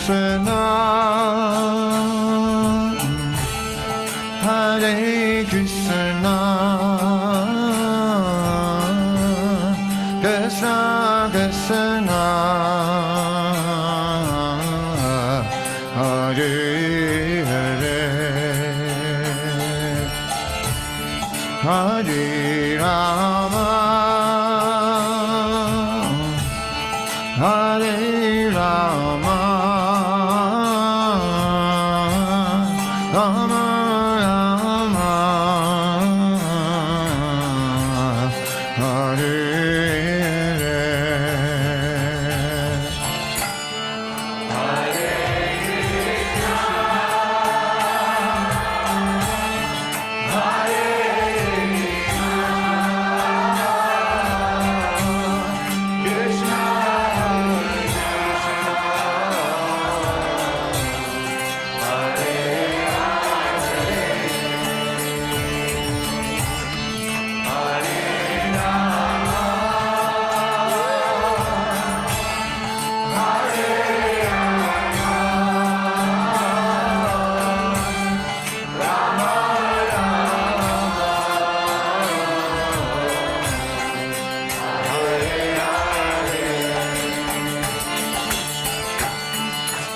Krishna, Hare Krishna, Krishna Krishna, Hare Hare, Hare Rama, Hare Rama, Rama Rama, Hare Hare, Hare Krishna, Hare Krishna,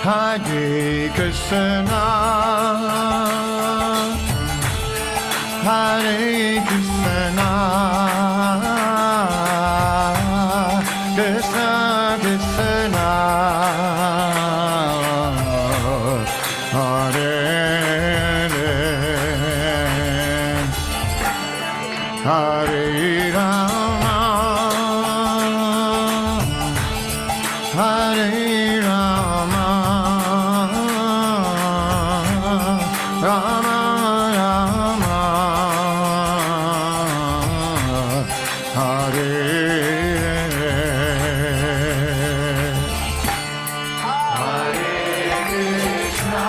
Hare Krishna, Hare Krishna, Krishna Krishna, Hare Hare, Hare Rama, Hare Rama, Rama Rama, Hare Hare, Hare Krishna,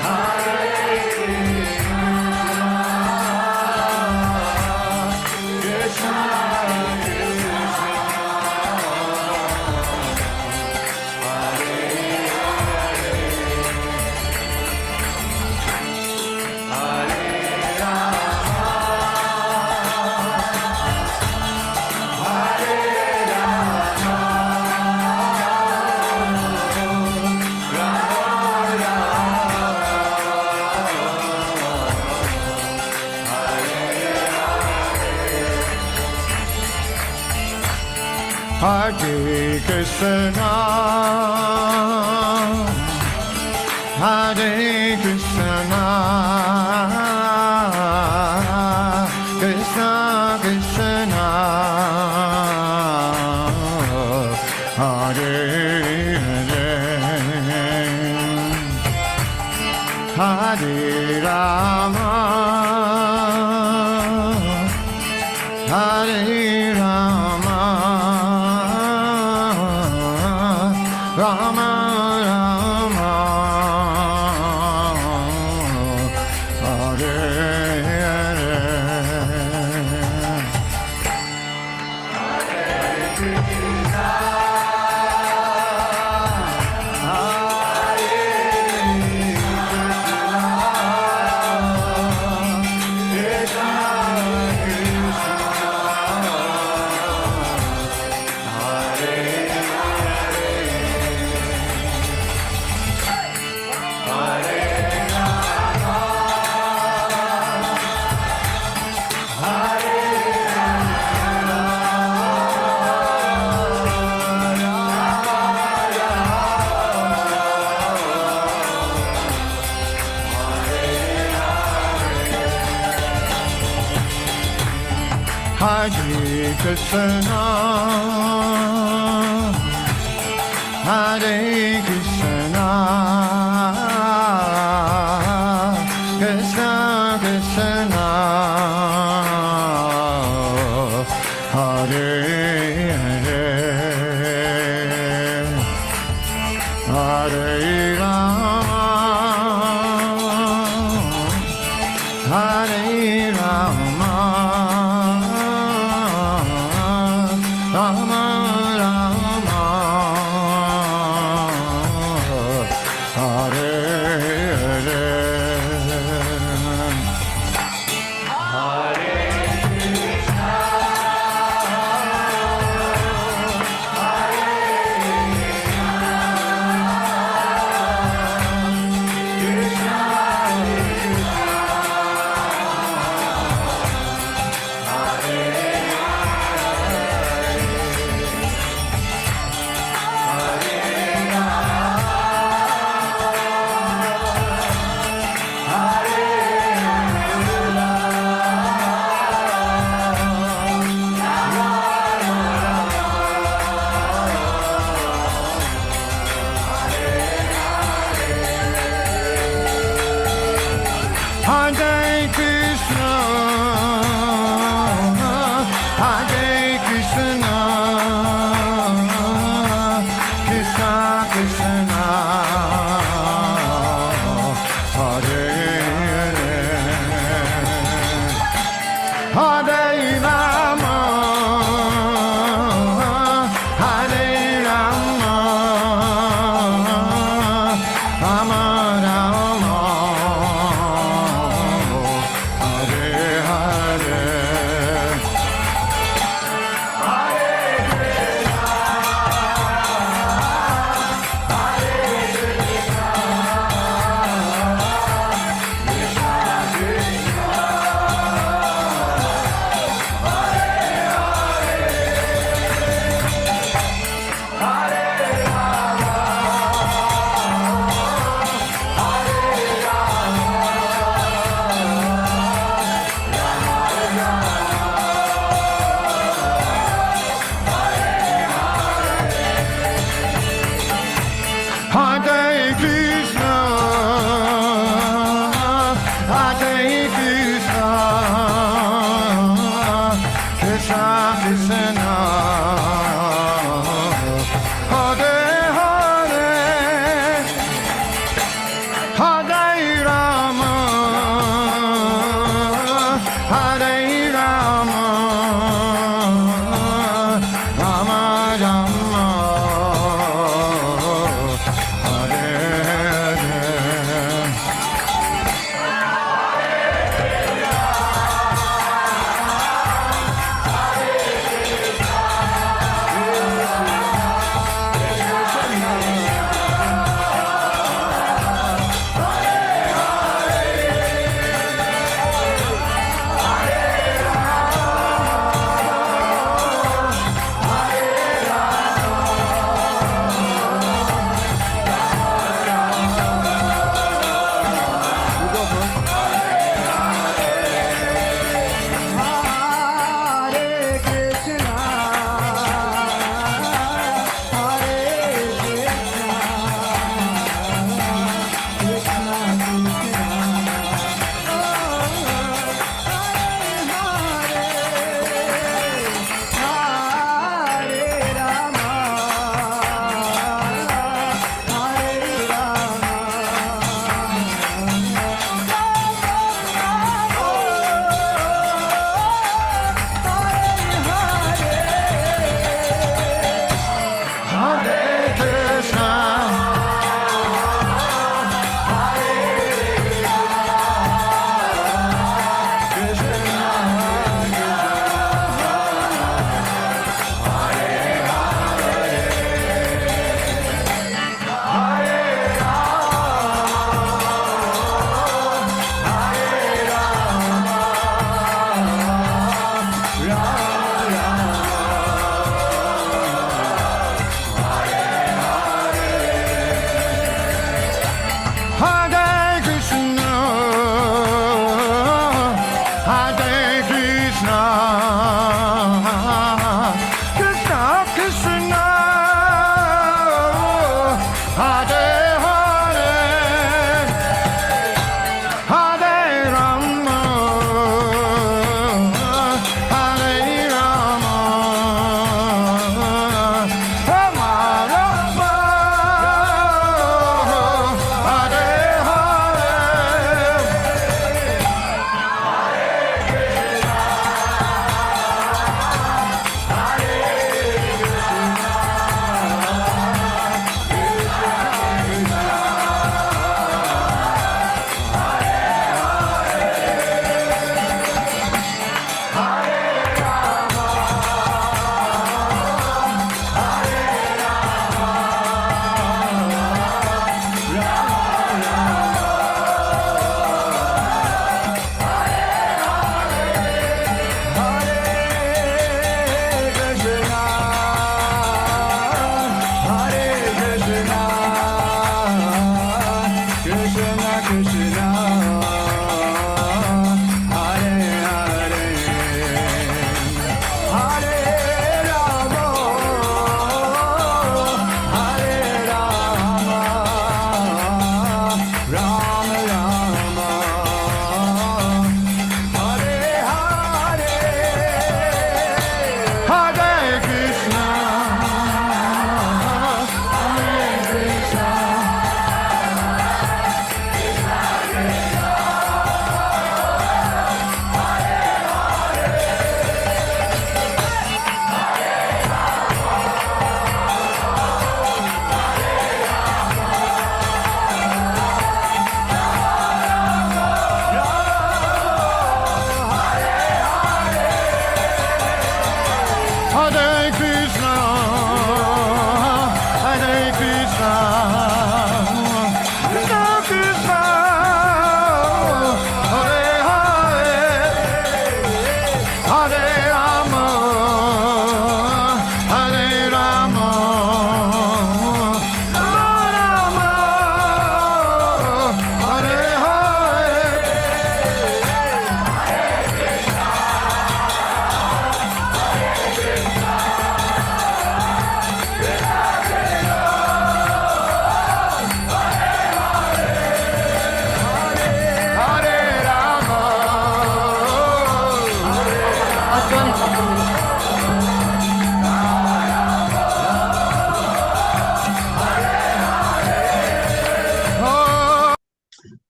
Hare Krishna, Krishna Hare Krishna, Hare Krishna, Krishna Krishna, Hare Hare, Hare Rama, Hare Rama, Rama Rama, Hare Hare, Hare Krishna, Hare Krishna, Krishna Hare Krishna, Hare Krishna, Krishna Krishna, Hare Hare, Hare Rama, Hare Rama, Rama Rama,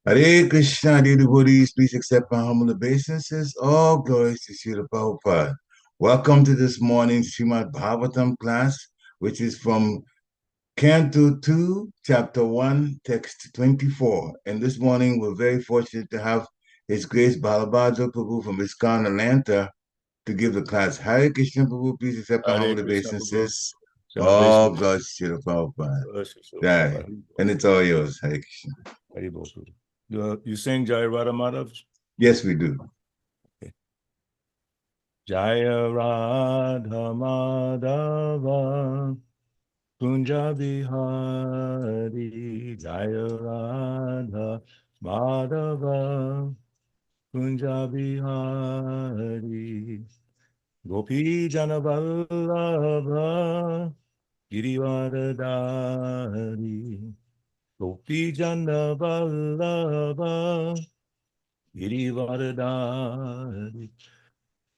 Hare Krishna, dear devotees, please accept my humble obeisances. All glories to Srila Prabhupada. Welcome to this morning's Srimad Bhagavatam class, which is from Canto 2, Chapter 1, Text 24. And this morning, we're very fortunate to have His Grace Balabhadra Prabhu from ISKCON Atlanta to give the class. Hare Krishna Prabhu, please accept my Hare humble Krishna Prabhu. obeisances. Celebration. All glories to Srila Prabhupada. Prabhu. Jai. And it's all yours, Hare Krishna. Hare Bol, Prabhu. You sing Jai Radha Madhav? Yes, we do. Okay. Jaya Radha Madhava Kunja Bihari Jaya Radha Madhava Kunja Bihari Gopi Janavallabha Girivardhari Gopi Janavallabha Girivardhari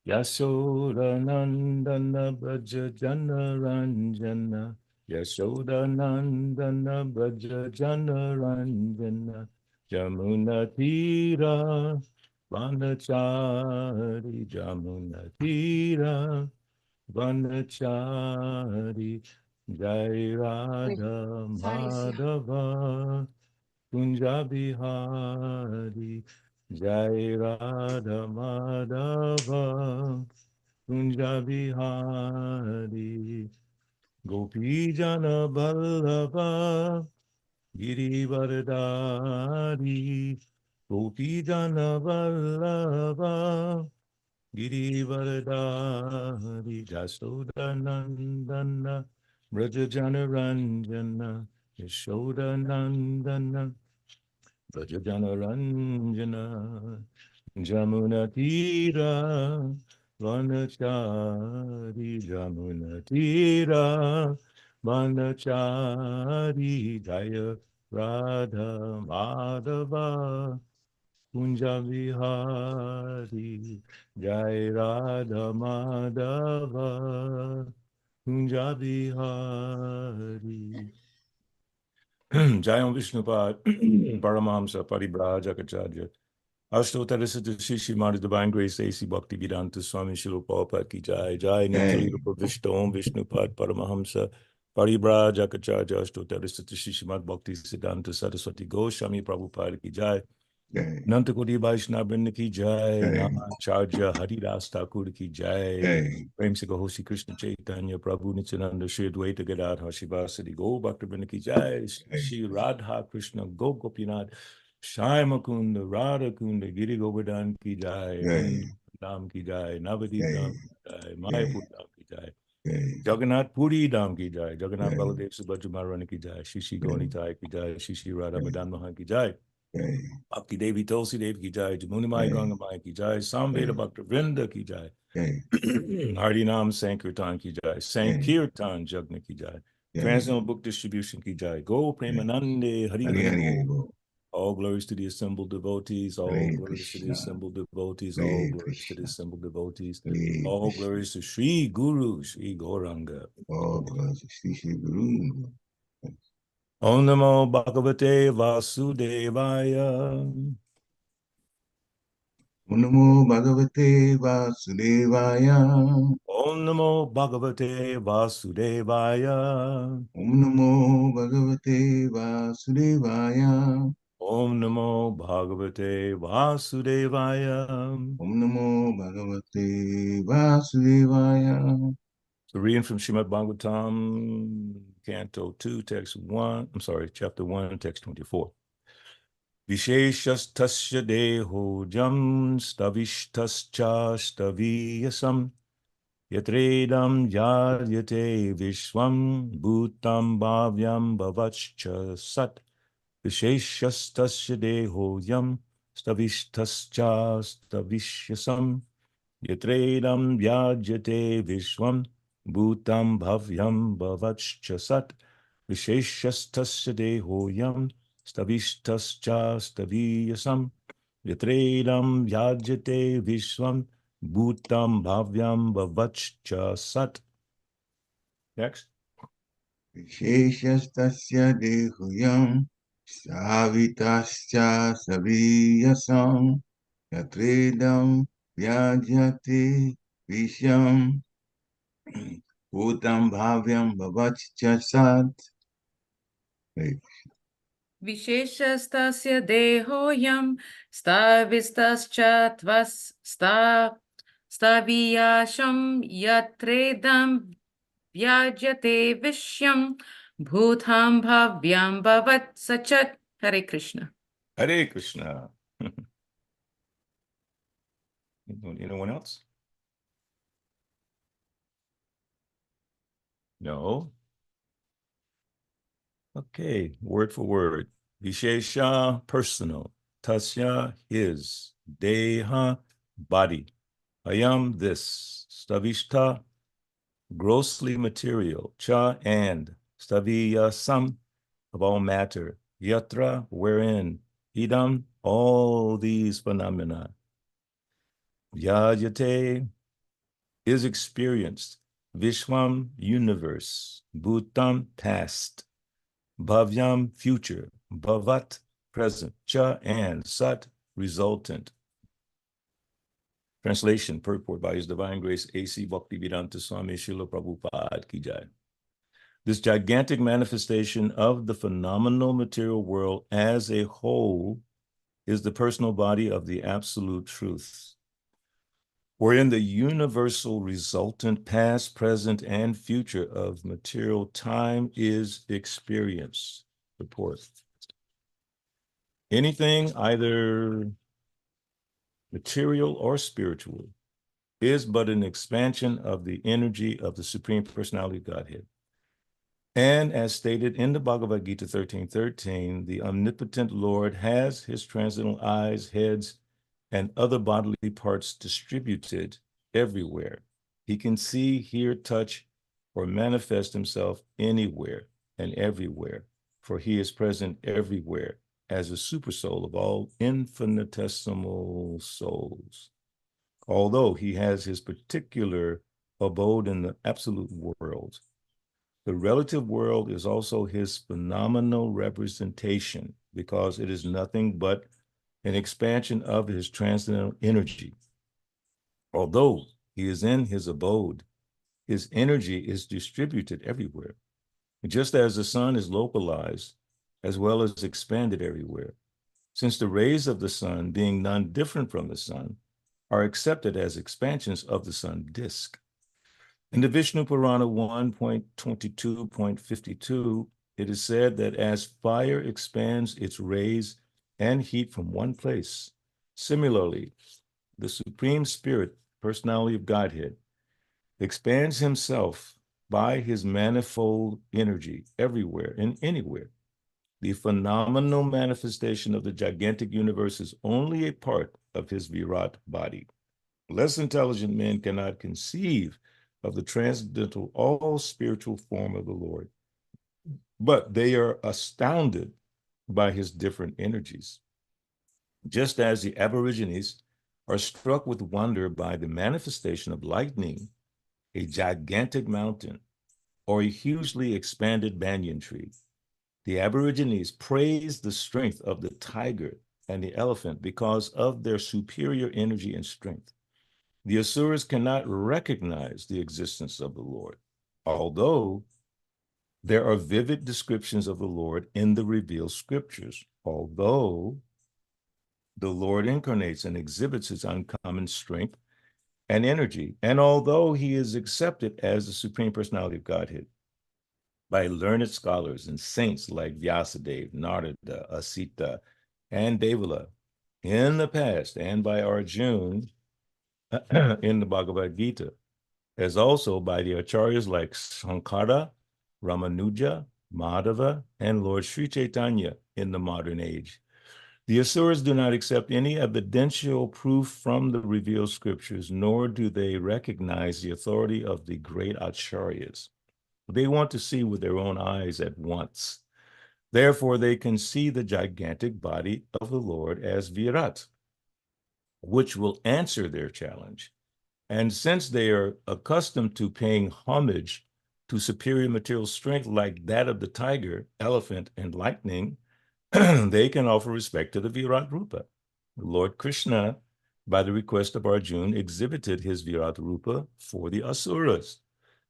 Yashodanandana Braja Janaranjana Yashodanandana Braja Janaranjana Jamuna Tira Vanachari Jamuna Tira Vanachari Jai Radha Madhava Kunja Bihari Jai Radha Madhava Kunja Bihari Gopi Jana Vallabha Girivardhari Gopi Jana Vallabha Girivardhari Jasodanandana Braja Janaranjana Yashodanandana Braja Janaranjana Jamuna Tira Vanachari Jamuna Tira Vanachari Jaya Radha Madhava Kunja Vihari Jai Radha Madhava Kunja Vihari Jayam Vishnupad Paramahamsa Paribrajakachaja Ashtottarasita Shishimari Divine Grace A.C. Bhakti Vedanta Swami Shilo Prabhupada Ki Jai Jai Nityalila Pravishta Om Vishnupad Paramahamsa Paribrajakachaja Ashtottarasita Shishimad Bhakti Siddhanta Saraswati Goswami Prabhupada Ki Jai Nanta Koti Vaishnava Vrinda Ki Jai Namacharya Haridas Thakur Ki Jai Prem Se Kaho Shri Krishna Chaitanya Prabhu Nityananda Shri Advaita Gadadhar Shivasadi Go Bhakta Vrinda Ki Jai Shri Radha Krishna Go Gopinath Shai Makunda Radha Kunda Giri Govardhan Ki Jai Dham Ki Jai Navadip Dham Ki Jai Mayapur Dham Ki Jai Jagannath Puri Dham Ki Jai Jagannath Baladev Subhadra Maharani Ki Jai Shri Shri Gaunitai Ki Jai Shri Shri Radha Madan Mohan Ki Jai Bhakti Devi Tulsi Devi Ki Jai Jamuni Mai Ganga Mai Ki Jai Samveda Bhakta Vrinda Ki Jai Hari Nam Sankirtan Ki Jai Sankirtan Jagna Ki Jai Transcendental Book Distribution Ki Jai Go Premanande Hari Hari Go. All glories to the assembled devotees, all glories to the assembled devotees, all glories to the assembled devotees, all glories to Sri Guru, Sri Gauranga. All glories to Sri Guru. Om Namo Bhagavate Vasudevaya. Om Namo Bhagavate Vasudevaya. Om Namo Bhagavate Vasudevaya. Om Namo Bhagavate Vasudevaya. Om Namo Bhagavate Vasudevaya. Om Namo Bhagavate Vasudevaya. So reading from Srimad Bhagavatam, Canto 2, Chapter 1, Text 24. Visheshastasya dehojam stavishtascha staviyasam Yatredam yadyate vishwam bhutam bhavyam bhavachcha sat Visheshastasya dehoyam stavishtascha stavishyasam Yatredam yadyate vishwam bhutam bhavyam bhavachcha sat Visheshastasya dehoyam stavishtascha staviyasam Yatredam yadyate vishwam Bhutam bhavyam bhavachcha sat. Next. Visheshastasya dehuyam Savitascha saviyasam yatredam vyajati visham Bhutam bhavyam bhavachcha sat. Visheshastasya dehoyam stavistascha staviyasham yatredam vyajate vishyam bhutam bhavyam bhavat sachat. Hare Krishna. Hare Krishna. Anyone else? No? Okay, word for word. Vishesha, personal. Tasya, his. Deha, body. Ayam, this. Stavishta, grossly material. Cha, and. Staviya, some, of all matter. Yatra, wherein. Idam, all these phenomena. Vyajate, is experienced. Vishwam, universe. Bhutam, past. Bhavyam, future. Bhavat, present. Cha, and. Sat, resultant. Translation, purport by His Divine Grace, A.C. Bhaktivedanta Swami Srila Prabhupada Ki Jai. This gigantic manifestation of the phenomenal material world as a whole is the personal body of the absolute truth, wherein the universal resultant past, present, and future of material time is experienced. Report. Anything, either material or spiritual, is but an expansion of the energy of the Supreme Personality of Godhead. And as stated in the Bhagavad Gita 13:13, the omnipotent Lord has his transcendental eyes, heads, and other bodily parts distributed everywhere. He can see, hear, touch, or manifest himself anywhere and everywhere, for he is present everywhere as a supersoul of all infinitesimal souls. Although he has his particular abode in the absolute world, the relative world is also his phenomenal representation, because it is nothing but an expansion of his transcendental energy. Although he is in his abode, his energy is distributed everywhere, just as the sun is localized as well as expanded everywhere, since the rays of the sun, being none different from the sun, are accepted as expansions of the sun disk. In the Vishnu Purana 1.22.52, it is said that as fire expands its rays and heat from one place, similarly, the Supreme Spirit, Personality of Godhead, expands himself by his manifold energy everywhere and anywhere. The phenomenal manifestation of the gigantic universe is only a part of his Virat body. Less intelligent men cannot conceive of the transcendental, all spiritual form of the Lord, but they are astounded by his different energies. Just as the Aborigines are struck with wonder by the manifestation of lightning, a gigantic mountain, or a hugely expanded banyan tree, the Aborigines praise the strength of the tiger and the elephant because of their superior energy and strength. The Asuras cannot recognize the existence of the Lord, although there are vivid descriptions of the Lord in the revealed scriptures. Although the Lord incarnates and exhibits his uncommon strength and energy, and although he is accepted as the Supreme Personality of Godhead by learned scholars and saints like Vyasadeva, Narada, Asita, and Devala in the past, and by Arjuna in the Bhagavad Gita, as also by the acharyas like Sankara, Ramanuja, Madhava, and Lord Sri Chaitanya in the modern age. The Asuras do not accept any evidential proof from the revealed scriptures, nor do they recognize the authority of the great acharyas. They want to see with their own eyes at once. Therefore, they can see the gigantic body of the Lord as Virat, which will answer their challenge. And since they are accustomed to paying homage to superior material strength like that of the tiger, elephant, and lightning, they can offer respect to the Virat Rupa. Lord Krishna, by the request of Arjuna, exhibited his Virat Rupa for the Asuras.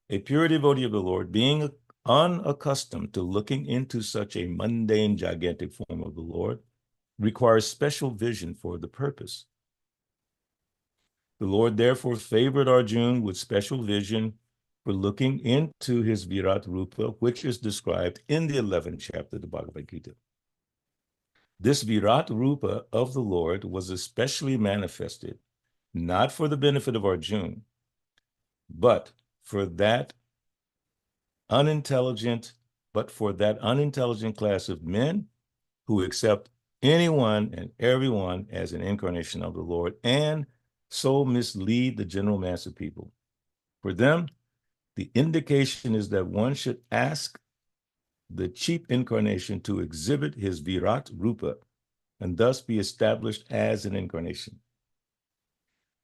A pure devotee of the Lord, being unaccustomed to looking into such a mundane, gigantic form of the Lord, requires special vision for the purpose. The Lord therefore favored Arjuna with special vision for looking into his Virat Rupa, which is described in the 11th chapter of the Bhagavad Gita. This Virat Rupa of the Lord was especially manifested, not for the benefit of Arjuna, but for that unintelligent class of men who accept anyone and everyone as an incarnation of the Lord and so mislead the general mass of people. For them, the indication is that one should ask the cheap incarnation to exhibit his Virat Rupa and thus be established as an incarnation.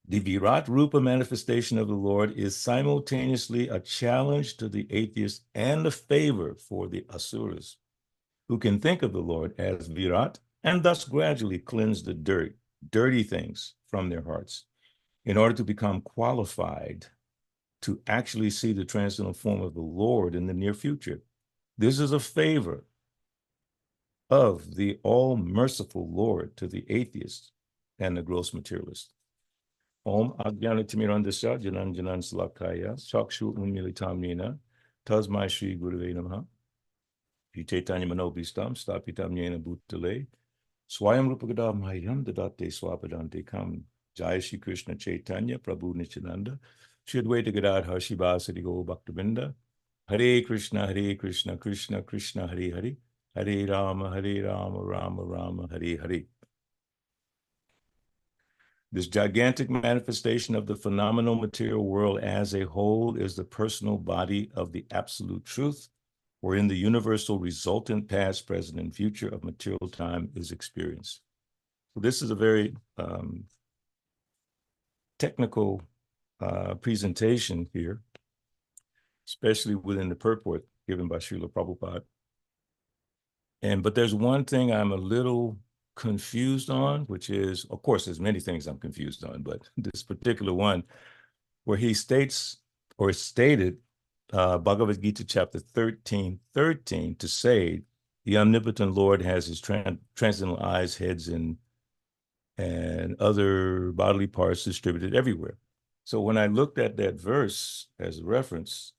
The Virat Rupa manifestation of the Lord is simultaneously a challenge to the atheists and a favor for the Asuras, who can think of the Lord as Virat and thus gradually cleanse the dirty things from their hearts in order to become qualified to actually see the transcendental form of the Lord in the near future. This is a favor of the all-merciful Lord to the atheists and the gross materialists. Om Ajnanatimirandasya Jananjanan Salakaya Chakshu Unmilitamnina Tasmai Shri Gurave Namaha Chaitanya Manobhistam Stapitam Yena Bhutale Swayam Rupagadam Hayam Dadate Swapadante Kam Jai Shri Krishna Chaitanya Prabhu Nityananda Shri Advaita Gadadhar Shivasati Go Bhaktavinda Hare Krishna Krishna Krishna Hare Hare Hare Rama Rama Rama Hare Hare. This gigantic manifestation of the phenomenal material world as a whole is the personal body of the absolute truth, wherein the universal resultant past, present, and future of material time is experienced. So this is a very technical presentation here, especially within the purport given by Srila Prabhupada. But there's one thing I'm a little confused on, which is, of course, there's many things I'm confused on, but this particular one where he states or stated Bhagavad Gita chapter 13:13 to say the omnipotent Lord has his transcendental eyes, heads, and other bodily parts distributed everywhere. So when I looked at that verse as a reference,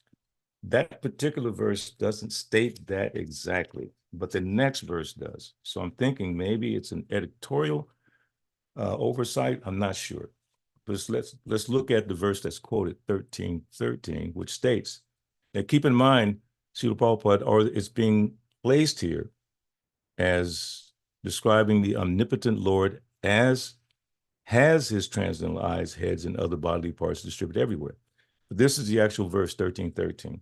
that particular verse doesn't state that exactly, but the next verse does. So I'm thinking maybe it's an editorial oversight. I'm not sure. But let's look at the verse that's quoted, 13:13, which states, now keep in mind, Srila Prabhupada, or it's being placed here as describing the omnipotent Lord as has his transcendental eyes, heads, and other bodily parts distributed everywhere. But this is the actual verse 13:13.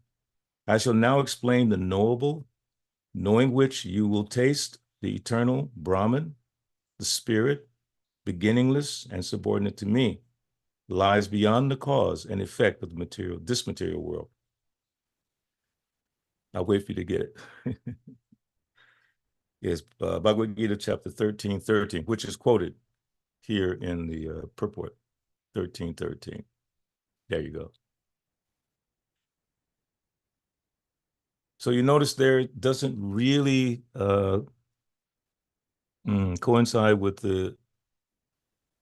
I shall now explain the knowable, knowing which you will taste the eternal Brahman, the spirit, beginningless and subordinate to me, lies beyond the cause and effect of this material world. I'll wait for you to get it. Yes, Bhagavad Gita chapter 13:13, which is quoted here in the purport, 13:13. There you go. So you notice there it doesn't really coincide with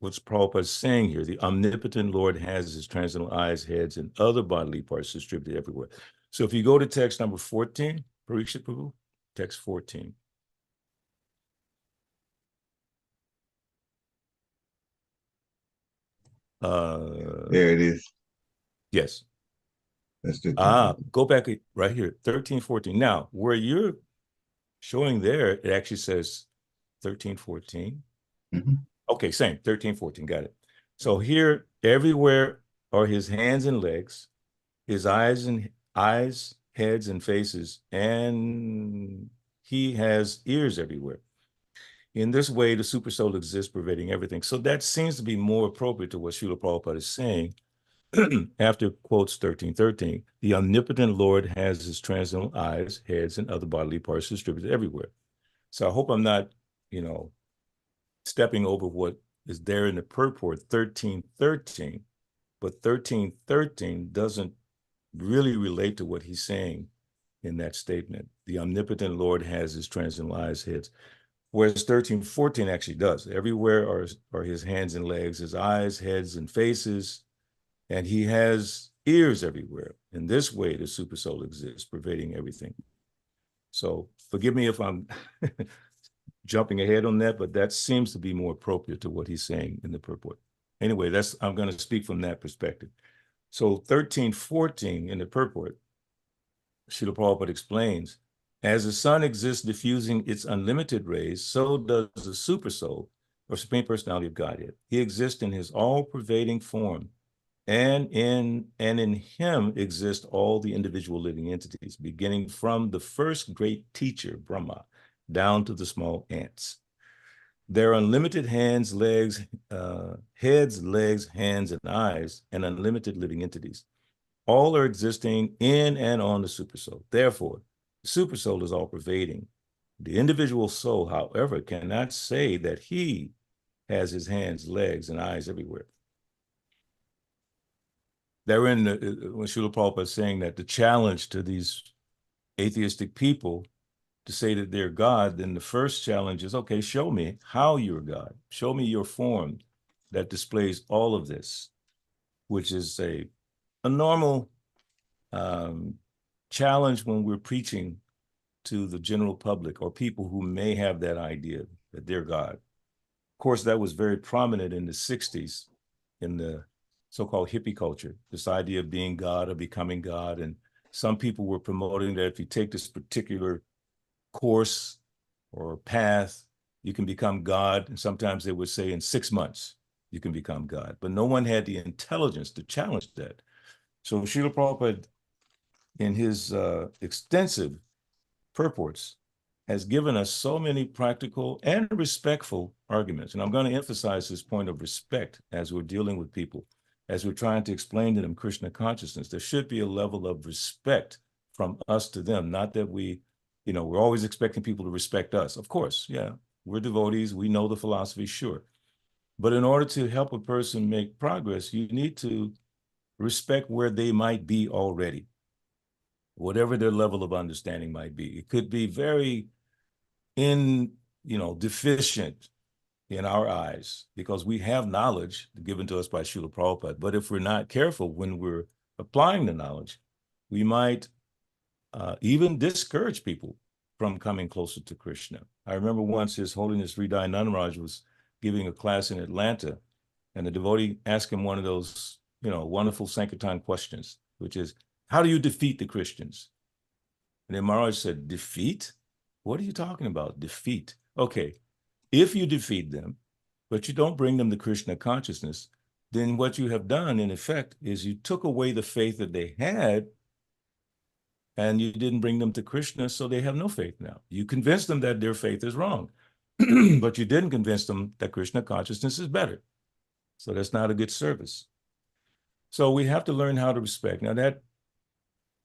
what's Prabhupada saying here. The omnipotent Lord has his transcendental eyes, heads, and other bodily parts distributed everywhere. So if you go to text number 14, Parikshit Prabhu, text 14. There it is. Yes. That's the Go back right here, 13:14. Now, where you're showing there, it actually says 13:14. Mm-hmm. Okay, same, 13:14, got it. So here, everywhere are his hands and legs, his eyes, heads, and faces, and he has ears everywhere. In this way, the supersoul exists, pervading everything. So that seems to be more appropriate to what Srila Prabhupada is saying after quotes 13:13. The omnipotent Lord has his transcendental eyes, heads, and other bodily parts distributed everywhere. So I hope I'm not, stepping over what is there in the purport, 1313, but 1313 doesn't really relate to what he's saying in that statement. The omnipotent Lord has his transcendent lives heads, whereas 1314 actually does. Everywhere are his hands and legs, his eyes, heads, and faces, and he has ears everywhere. In this way, the supersoul exists, pervading everything. So forgive me if I'm jumping ahead on that, but that seems to be more appropriate to what he's saying in the purport. Anyway, I'm going to speak from that perspective. So 1314 in the purport, Srila Prabhupada explains, as the sun exists diffusing its unlimited rays, so does the supersoul, or Supreme Personality of Godhead. He exists in his all-pervading form, and in him exist all the individual living entities, beginning from the first great teacher, Brahma, down to the small ants. Their unlimited heads, legs, hands, and eyes, and unlimited living entities. All are existing in and on the supersoul. Therefore, the supersoul is all-pervading. The individual soul, however, cannot say that he has his hands, legs, and eyes everywhere. Therein, when Srila Prabhupada is saying that the challenge to these atheistic people to say that they're God, then the first challenge is, okay, show me how you're God. Show me your form that displays all of this, which is a normal challenge when we're preaching to the general public or people who may have that idea that they're God. Of course, that was very prominent in the 60s in the so-called hippie culture, this idea of being God or becoming God. And some people were promoting that if you take this particular course or path, you can become God. And sometimes they would say in 6 months, you can become God. But no one had the intelligence to challenge that. So Srila Prabhupada, in his extensive purports, has given us so many practical and respectful arguments. And I'm going to emphasize this point of respect as we're dealing with people, as we're trying to explain to them Krishna consciousness. There should be a level of respect from us to them, not that we're always expecting people to respect us. Of course, yeah, we're devotees, we know the philosophy, sure. But in order to help a person make progress, you need to respect where they might be already, whatever their level of understanding might be. It could be very deficient in our eyes because we have knowledge given to us by Srila Prabhupada. But if we're not careful when we're applying the knowledge, we might even discourage people from coming closer to Krishna. I remember once His Holiness Hriday Nanaraj was giving a class in Atlanta, and the devotee asked him one of those, wonderful Sankirtan questions, which is, how do you defeat the Christians? And then Maharaj said, defeat? What are you talking about? Defeat. Okay, if you defeat them, but you don't bring them to Krishna consciousness, then what you have done, in effect, is you took away the faith that they had, and you didn't bring them to Krishna, so they have no faith now. You convinced them that their faith is wrong, but you didn't convince them that Krishna consciousness is better. So that's not a good service. So we have to learn how to respect. Now that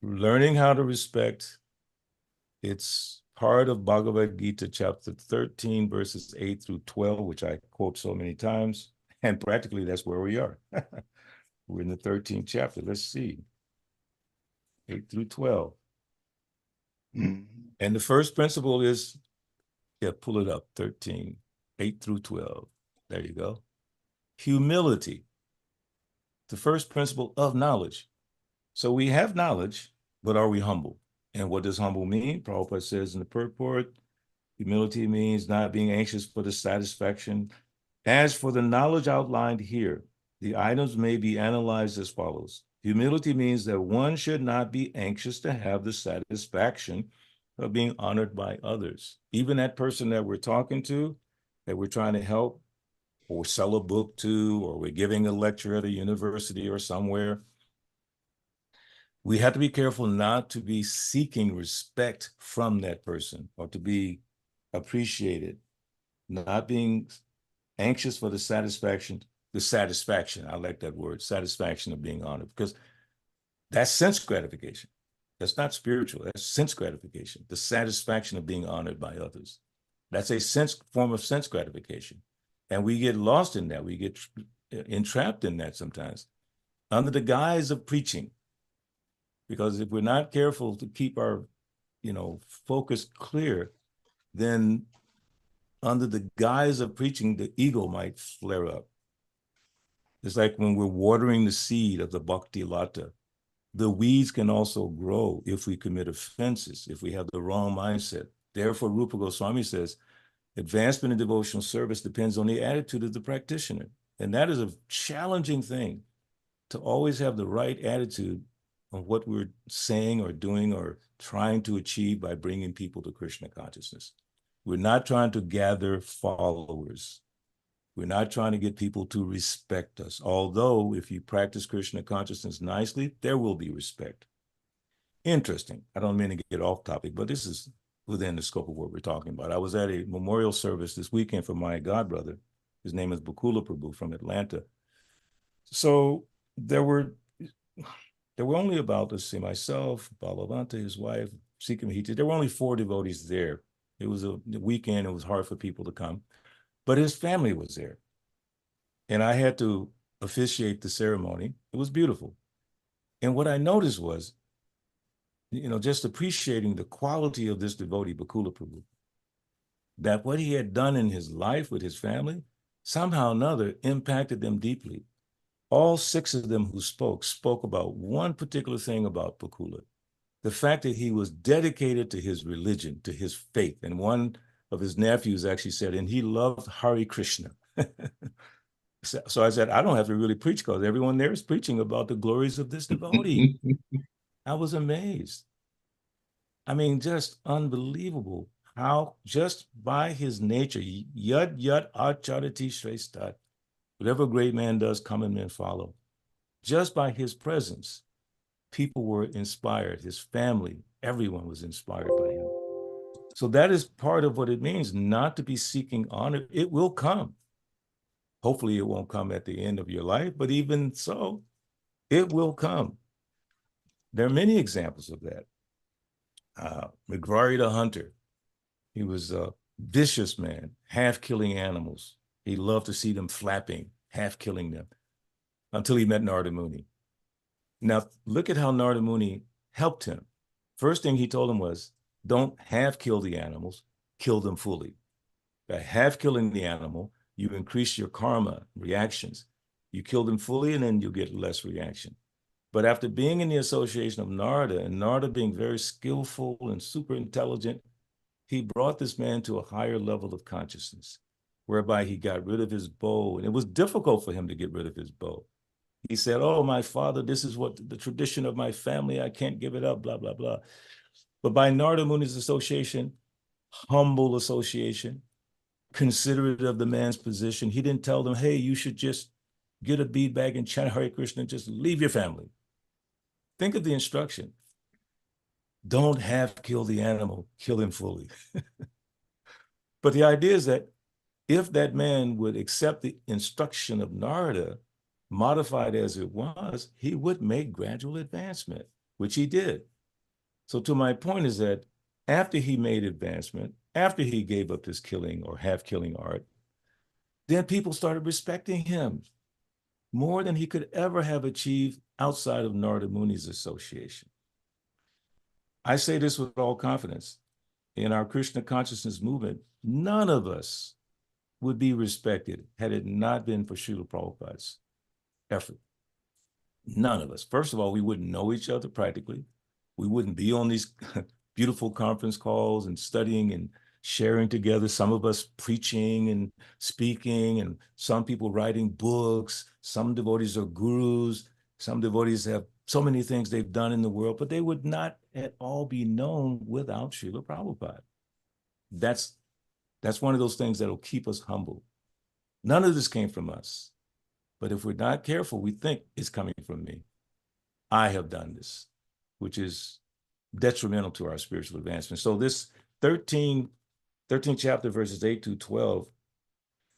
learning how to respect, it's part of Bhagavad Gita chapter 13, verses 8 through 12, which I quote so many times. And practically that's where we are. We're in the 13th chapter. Let's see. 8 through 12. Mm-hmm. And the first principle is, pull it up, 13, 8 through 12. There you go. Humility. The first principle of knowledge. So we have knowledge, but are we humble? And what does humble mean? Prabhupada says in the purport, humility means not being anxious for the satisfaction. As for the knowledge outlined here, the items may be analyzed as follows. Humility means that one should not be anxious to have the satisfaction of being honored by others. Even that person that we're talking to, that we're trying to help, or sell a book to, or we're giving a lecture at a university or somewhere, we have to be careful not to be seeking respect from that person or to be appreciated, not being anxious for the satisfaction, I like that word, satisfaction of being honored, because that's sense gratification. That's not spiritual, that's sense gratification, the satisfaction of being honored by others. That's a form of sense gratification. And we get lost in that. We get entrapped in that sometimes under the guise of preaching. Because if we're not careful to keep our, focus clear, then under the guise of preaching, the ego might flare up. It's like when we're watering the seed of the bhakti lata, the weeds can also grow if we commit offenses, if we have the wrong mindset. Therefore, Rupa Goswami says, advancement in devotional service depends on the attitude of the practitioner. And that is a challenging thing, to always have the right attitude on what we're saying or doing or trying to achieve by bringing people to Krishna consciousness. We're not trying to gather followers. We're not trying to get people to respect us. Although if you practice Krishna consciousness nicely, there will be respect. Interesting. I don't mean to get off topic, but this is within the scope of what we're talking about. I was at a memorial service this weekend for my godbrother. His name is Bakula Prabhu from Atlanta. So there were only about, let's see, myself, Balabhadra, his wife, Sika Mahiti. There were only 4 devotees there. It was a weekend. It was hard for people to come. But his family was there. And I had to officiate the ceremony. It was beautiful. And what I noticed was, just appreciating the quality of this devotee, Bakula Prabhu, that what he had done in his life with his family, somehow or another, impacted them deeply. All 6 of them who spoke about one particular thing about Bakula, the fact that he was dedicated to his religion, to his faith. And one of his nephews actually said, and he loved Hare Krishna. So I said, I don't have to really preach because everyone there is preaching about the glories of this devotee. I was amazed. I mean, just unbelievable how just by his nature, yad acharati shresthat, whatever a great man does, common men follow. Just by his presence, people were inspired. His family, everyone was inspired by him. So that is part of what it means not to be seeking honor. It will come. Hopefully it won't come at the end of your life, but even so, it will come. There are many examples of that. McGrory the hunter, he was a vicious man, half killing animals. He loved to see them flapping, half killing them, until he met Narada Muni. Now, look at how Narada Muni helped him. First thing he told him was, don't half kill the animals, kill them fully. By half killing the animal, you increase your karma reactions. You kill them fully, and then you get less reaction. But after being in the association of Narada, and Narada being very skillful and super intelligent, he brought this man to a higher level of consciousness, whereby he got rid of his bow. And it was difficult for him to get rid of his bow. He said, oh, my father, this is what the tradition of my family, I can't give it up, blah, blah, blah. But by Narada Muni's association, humble association, considerate of the man's position, he didn't tell them, hey, you should just get a bead bag and chant Hare Krishna and just leave your family. Think of the instruction. Don't half kill the animal, kill him fully. But the idea is that if that man would accept the instruction of Narada, modified as it was, he would make gradual advancement, which he did. So to my point is that after he made advancement, after he gave up his killing or half-killing art, then people started respecting him more than he could ever have achieved outside of Narada Muni's association. I say this with all confidence. In our Krishna consciousness movement, none of us would be respected had it not been for Srila Prabhupada's effort. None of us. First of all, we wouldn't know each other practically. We wouldn't be on these beautiful conference calls and studying and sharing together, some of us preaching and speaking, and some people writing books. Some devotees are gurus. Some devotees have so many things they've done in the world, but they would not at all be known without Srila Prabhupada. That's one of those things that'll keep us humble. None of this came from us. But if we're not careful, we think it's coming from me. I have done this, which is detrimental to our spiritual advancement. So this 13th chapter, verses 8 to 12,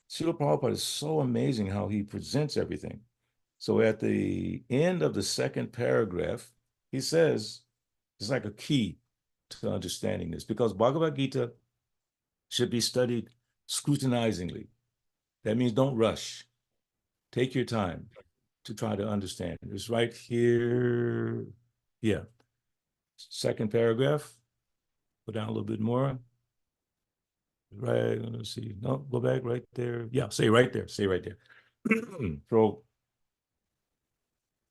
Srila Prabhupada is so amazing how he presents everything. So at the end of the second paragraph, he says, it's like a key to understanding this, because Bhagavad Gita should be studied scrutinizingly. That means don't rush. Take your time to try to understand. It's right here. Yeah. Second paragraph. Go down a little bit more. Right, let's see. No, go back right there. Yeah, say right there. Say right there. So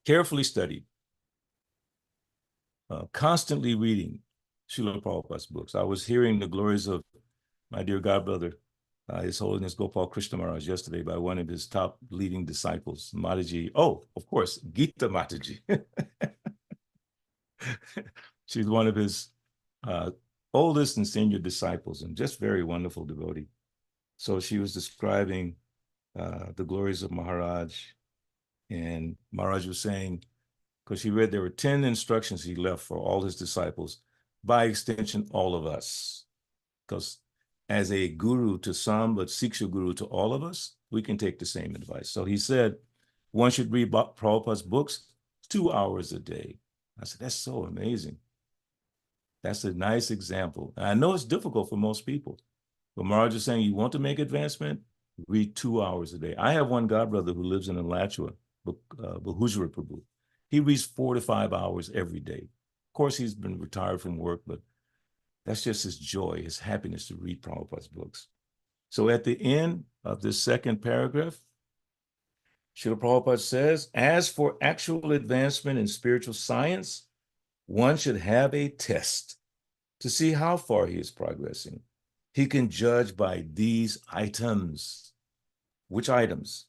carefully studied, constantly reading Srila Prabhupada's books. I was hearing the glories of my dear godbrother, His Holiness Gopal Krishna Maharaj, yesterday by one of his top leading disciples, Mataji. Oh, of course, Gita Mataji. She's one of his oldest and senior disciples, and just very wonderful devotee. So she was describing the glories of Maharaj, and Maharaj was saying, because she read there were 10 instructions he left for all his disciples, by extension, all of us. Because as a guru to some, but Siksha guru to all of us, we can take the same advice. So he said, one should read Prabhupada's books 2 hours a day. I said, that's so amazing. That's a nice example. And I know it's difficult for most people, but Maharaj is saying, you want to make advancement, read 2 hours a day. I have one godbrother who lives in Alachua, Bhattacharya Prabhu. He reads 4 to 5 hours every day. Of course, he's been retired from work, but that's just his joy, his happiness to read Prabhupada's books. So at the end of this second paragraph, Srila Prabhupada says, as for actual advancement in spiritual science, one should have a test to see how far he is progressing. He can judge by these items. Which items?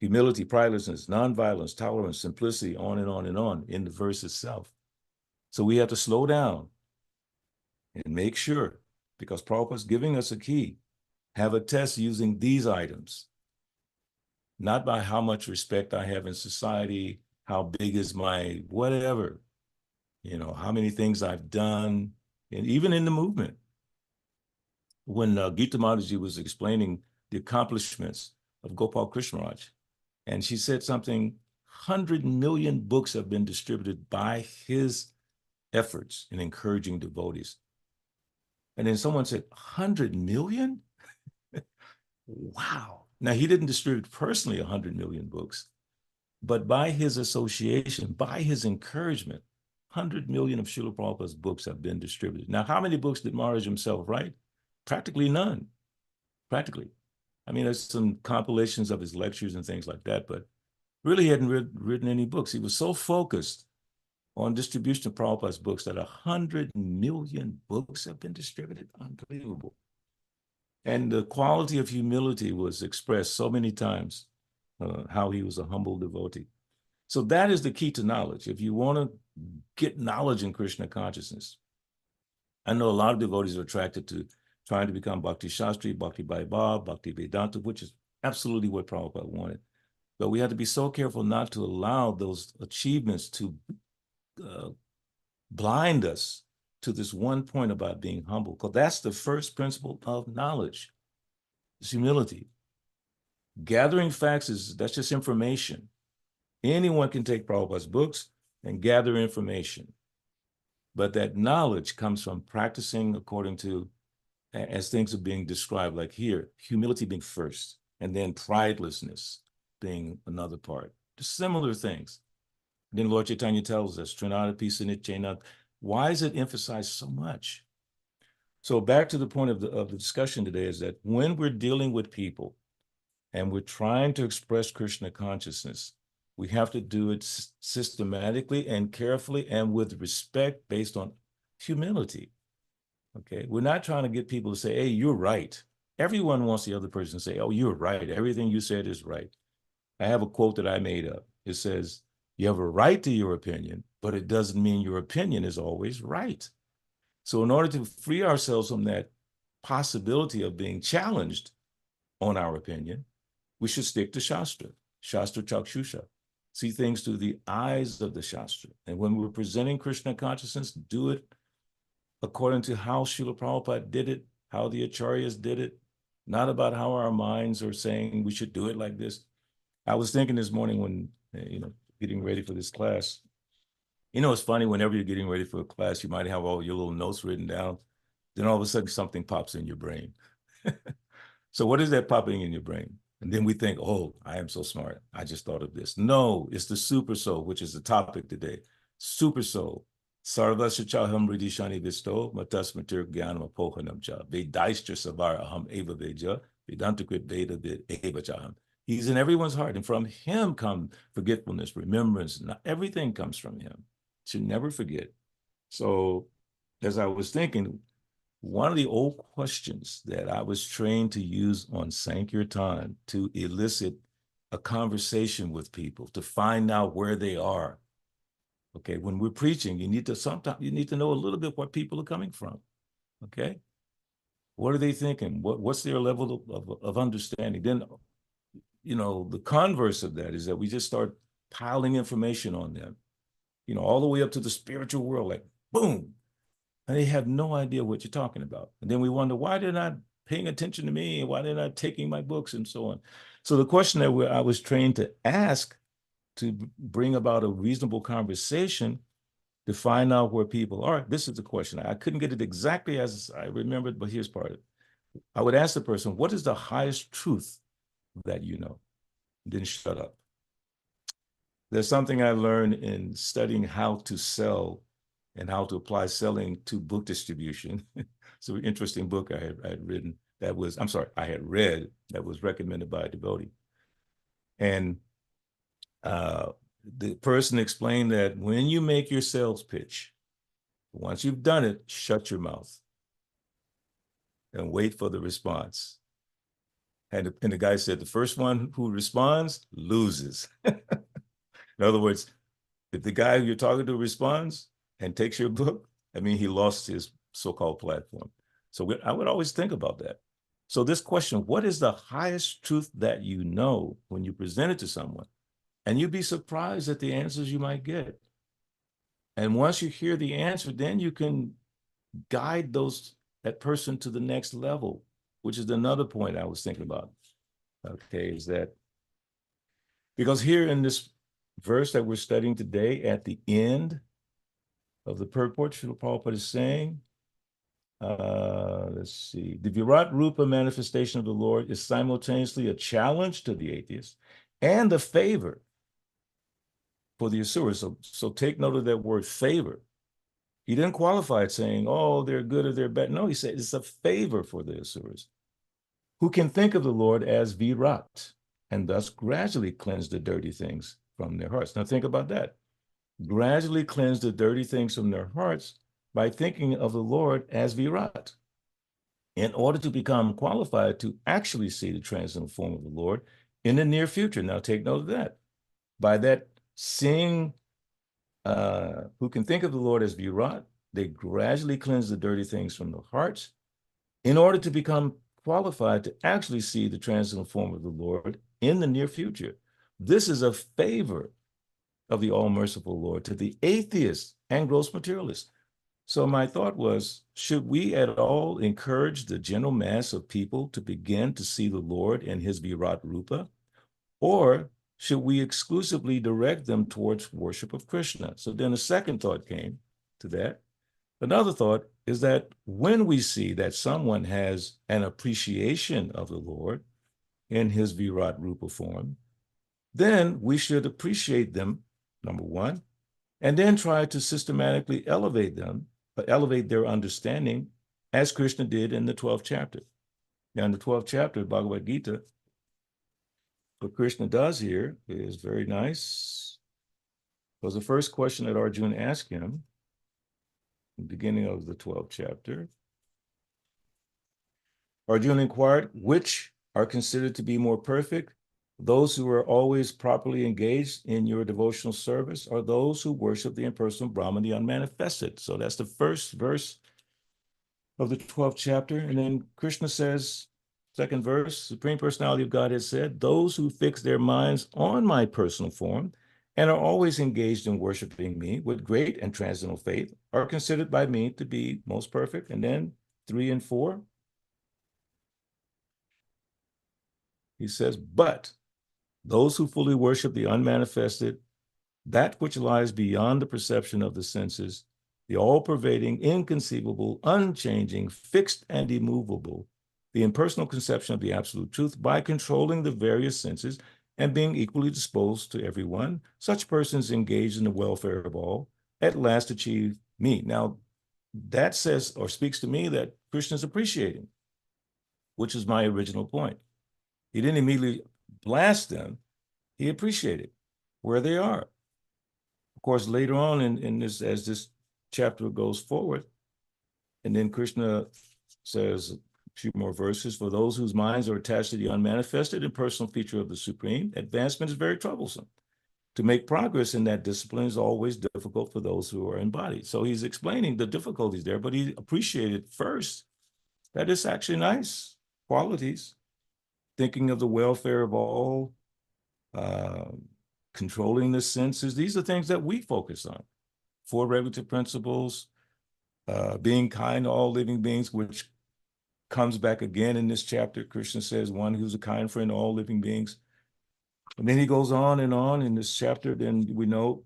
Humility, pridelessness, nonviolence, tolerance, simplicity, on and on and on in the verse itself. So we have to slow down and make sure, because Prabhupada's giving us a key, have a test using these items, not by how much respect I have in society, how big is my whatever, how many things I've done, and even in the movement. When Gita Mataji was explaining the accomplishments of Gopal Krishna Maharaj, and she said something, 100 million books have been distributed by his efforts in encouraging devotees. And then someone said, 100 million? Wow. Now, he didn't distribute personally 100 million books, but by his association, by his encouragement, 100 million of Srila Prabhupada's books have been distributed. Now, how many books did Maharaj himself write? Practically none. Practically. I mean, there's some compilations of his lectures and things like that, but really he hadn't written any books. He was so focused on distribution of Prabhupada's books that 100 million books have been distributed. Unbelievable. And the quality of humility was expressed so many times, how he was a humble devotee. So that is the key to knowledge. If you want to get knowledge in Krishna consciousness, I know a lot of devotees are attracted to trying to become Bhakti Shastri, Bhakti Vaibhav, Bhakti Vedanta, which is absolutely what Prabhupada wanted. But we have to be so careful not to allow those achievements to blind us to this one point about being humble, because that's the first principle of knowledge. It's humility. Gathering facts that's just information. Anyone can take Prabhupada's books and gather information. But that knowledge comes from practicing according to, as things are being described, like here, humility being first, and then pridelessness being another part. Just similar things. Then Lord Chaitanya tells us, Trinadapi Sanichena. Why is it emphasized so much? So back to the point of the discussion today is that when we're dealing with people and we're trying to express Krishna consciousness, we have to do it systematically and carefully and with respect based on humility. Okay, we're not trying to get people to say, hey, you're right. Everyone wants the other person to say, oh, you're right. Everything you said is right. I have a quote that I made up. It says, you have a right to your opinion, but it doesn't mean your opinion is always right. So in order to free ourselves from that possibility of being challenged on our opinion, we should stick to Shastra, Shastra Chakshusha. See things through the eyes of the Shastra. And when we're presenting Krishna consciousness, do it according to how Srila Prabhupada did it, how the Acharyas did it, not about how our minds are saying we should do it like this. I was thinking this morning when, getting ready for this class, it's funny, whenever you're getting ready for a class, you might have all your little notes written down. Then all of a sudden something pops in your brain. So what is that popping in your brain? And then we think, oh, I am so smart. I just thought of this. No, it's the super soul, which is the topic today. Super soul. Sarva Shachaham Ridishani Visto, Matas Matir Gyanam Apohanam Cha, Vedaistra Savar Aham Eva Veja, Vedantakrit Veda Vid Eva Chaham. He's in everyone's heart, and from him come forgetfulness, remembrance. Not everything comes from him. Should never forget. So, as I was thinking, one of the old questions that I was trained to use on Sankirtan to elicit a conversation with people, to find out where they are. Okay, when we're preaching, you need to know a little bit where people are coming from. Okay, what are they thinking? What's their level of understanding? Then, the converse of that is that we just start piling information on them, all the way up to the spiritual world, like boom, and they have no idea what you're talking about. And then we wonder, why they're not paying attention to me, and why they're not taking my books, and so on. So the question that I was trained to ask to bring about a reasonable conversation, to find out where people are. This is the question. I couldn't get it exactly as I remembered, but here's part of it. I would ask the person, what is the highest truth that you know? Then shut up. There's something I learned in studying how to sell and how to apply selling to book distribution. It's an interesting book I had read that was recommended by a devotee. And the person explained that when you make your sales pitch, once you've done it, shut your mouth and wait for the response. And the guy said, the first one who responds loses. In other words, if the guy you're talking to responds and takes your book, he lost his so-called platform. So I would always think about that. So this question, what is the highest truth that you know, when you present it to someone? And you'd be surprised at the answers you might get. And once you hear the answer, then you can guide that person to the next level, which is another point I was thinking about. Okay, is that because here in this verse that we're studying today, at the end of the purport, Srila Prabhupada is saying, let's see, the Virat Rupa manifestation of the Lord is simultaneously a challenge to the atheist and a favor for the Asuras. So take note of that word favor. He didn't qualify it saying, oh, they're good or they're bad. No, he said it's a favor for the Asuras, who can think of the Lord as Virat and thus gradually cleanse the dirty things from their hearts. Now think about that. Gradually cleanse the dirty things from their hearts by thinking of the Lord as Virat, in order to become qualified to actually see the transcendental form of the Lord in the near future. Now take note of that. By that seeing, who can think of the Lord as Virat, they gradually cleanse the dirty things from the hearts in order to become qualified to actually see the transcendental form of the Lord in the near future. This is a favor of the all-merciful Lord to the atheists and gross materialists. So my thought was, should we at all encourage the general mass of people to begin to see the Lord in his Virat Rupa? Or should we exclusively direct them towards worship of Krishna? So then a second thought came to that. Another thought is that when we see that someone has an appreciation of the Lord in his Virat Rupa form, then we should appreciate them, number one, and then try to systematically elevate their understanding, as Krishna did in the 12th chapter. Now, in the 12th chapter of Bhagavad Gita, what Krishna does here is very nice. Because the first question that Arjuna asked him, in the beginning of the 12th chapter, Arjuna inquired, which are considered to be more perfect? Those who are always properly engaged in your devotional service, or those who worship the impersonal Brahman, the unmanifested? So that's the first verse of the 12th chapter. And then Krishna says, second verse, Supreme Personality of God has said, those who fix their minds on my personal form and are always engaged in worshiping me with great and transcendental faith are considered by me to be most perfect. And then 3 and 4, he says, but those who fully worship the unmanifested, that which lies beyond the perception of the senses, the all-pervading, inconceivable, unchanging, fixed and immovable, the impersonal conception of the absolute truth by controlling the various senses and being equally disposed to everyone. Such persons engaged in the welfare of all at last achieve me. Now, that says or speaks to me that Krishna is appreciating, which is my original point. He didn't immediately blast them. He appreciated where they are. Of course, later on in this, as this chapter goes forward, and then Krishna says a few more verses, for those whose minds are attached to the unmanifested and personal feature of the Supreme, advancement is very troublesome. To make progress in that discipline is always difficult for those who are embodied. So he's explaining the difficulties there, but he appreciated first that it's actually nice qualities, thinking of the welfare of all, controlling the senses. These are things that we focus on. 4 regulative principles, being kind to all living beings, which comes back again in this chapter. Krishna says, one who's a kind friend to all living beings. And then he goes on in this chapter. Then we know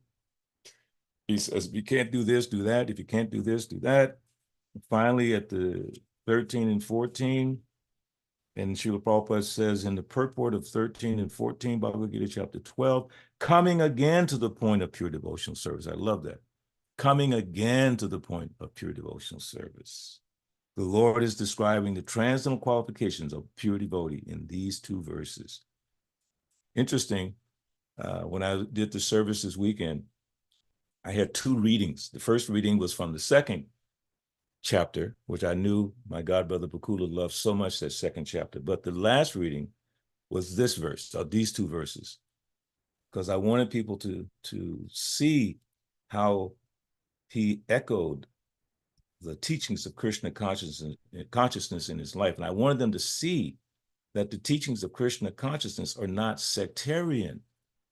he says, if you can't do this, do that. If you can't do this, do that. And finally, at the 13 and 14, and Srila Prabhupada says in the purport of 13 and 14, Bhagavad Gita chapter 12, coming again to the point of pure devotional service. I love that. Coming again to the point of pure devotional service. The Lord is describing the transcendental qualifications of pure devotee in these 2 verses. Interesting, when I did the service this weekend, I had 2 readings. The first reading was from the 2nd chapter, which I knew my godbrother Bakula loved so much, that 2nd chapter. But the last reading was this verse, or these 2 verses, because I wanted people to see how he echoed the teachings of Krishna consciousness in his life. And I wanted them to see that the teachings of Krishna consciousness are not sectarian.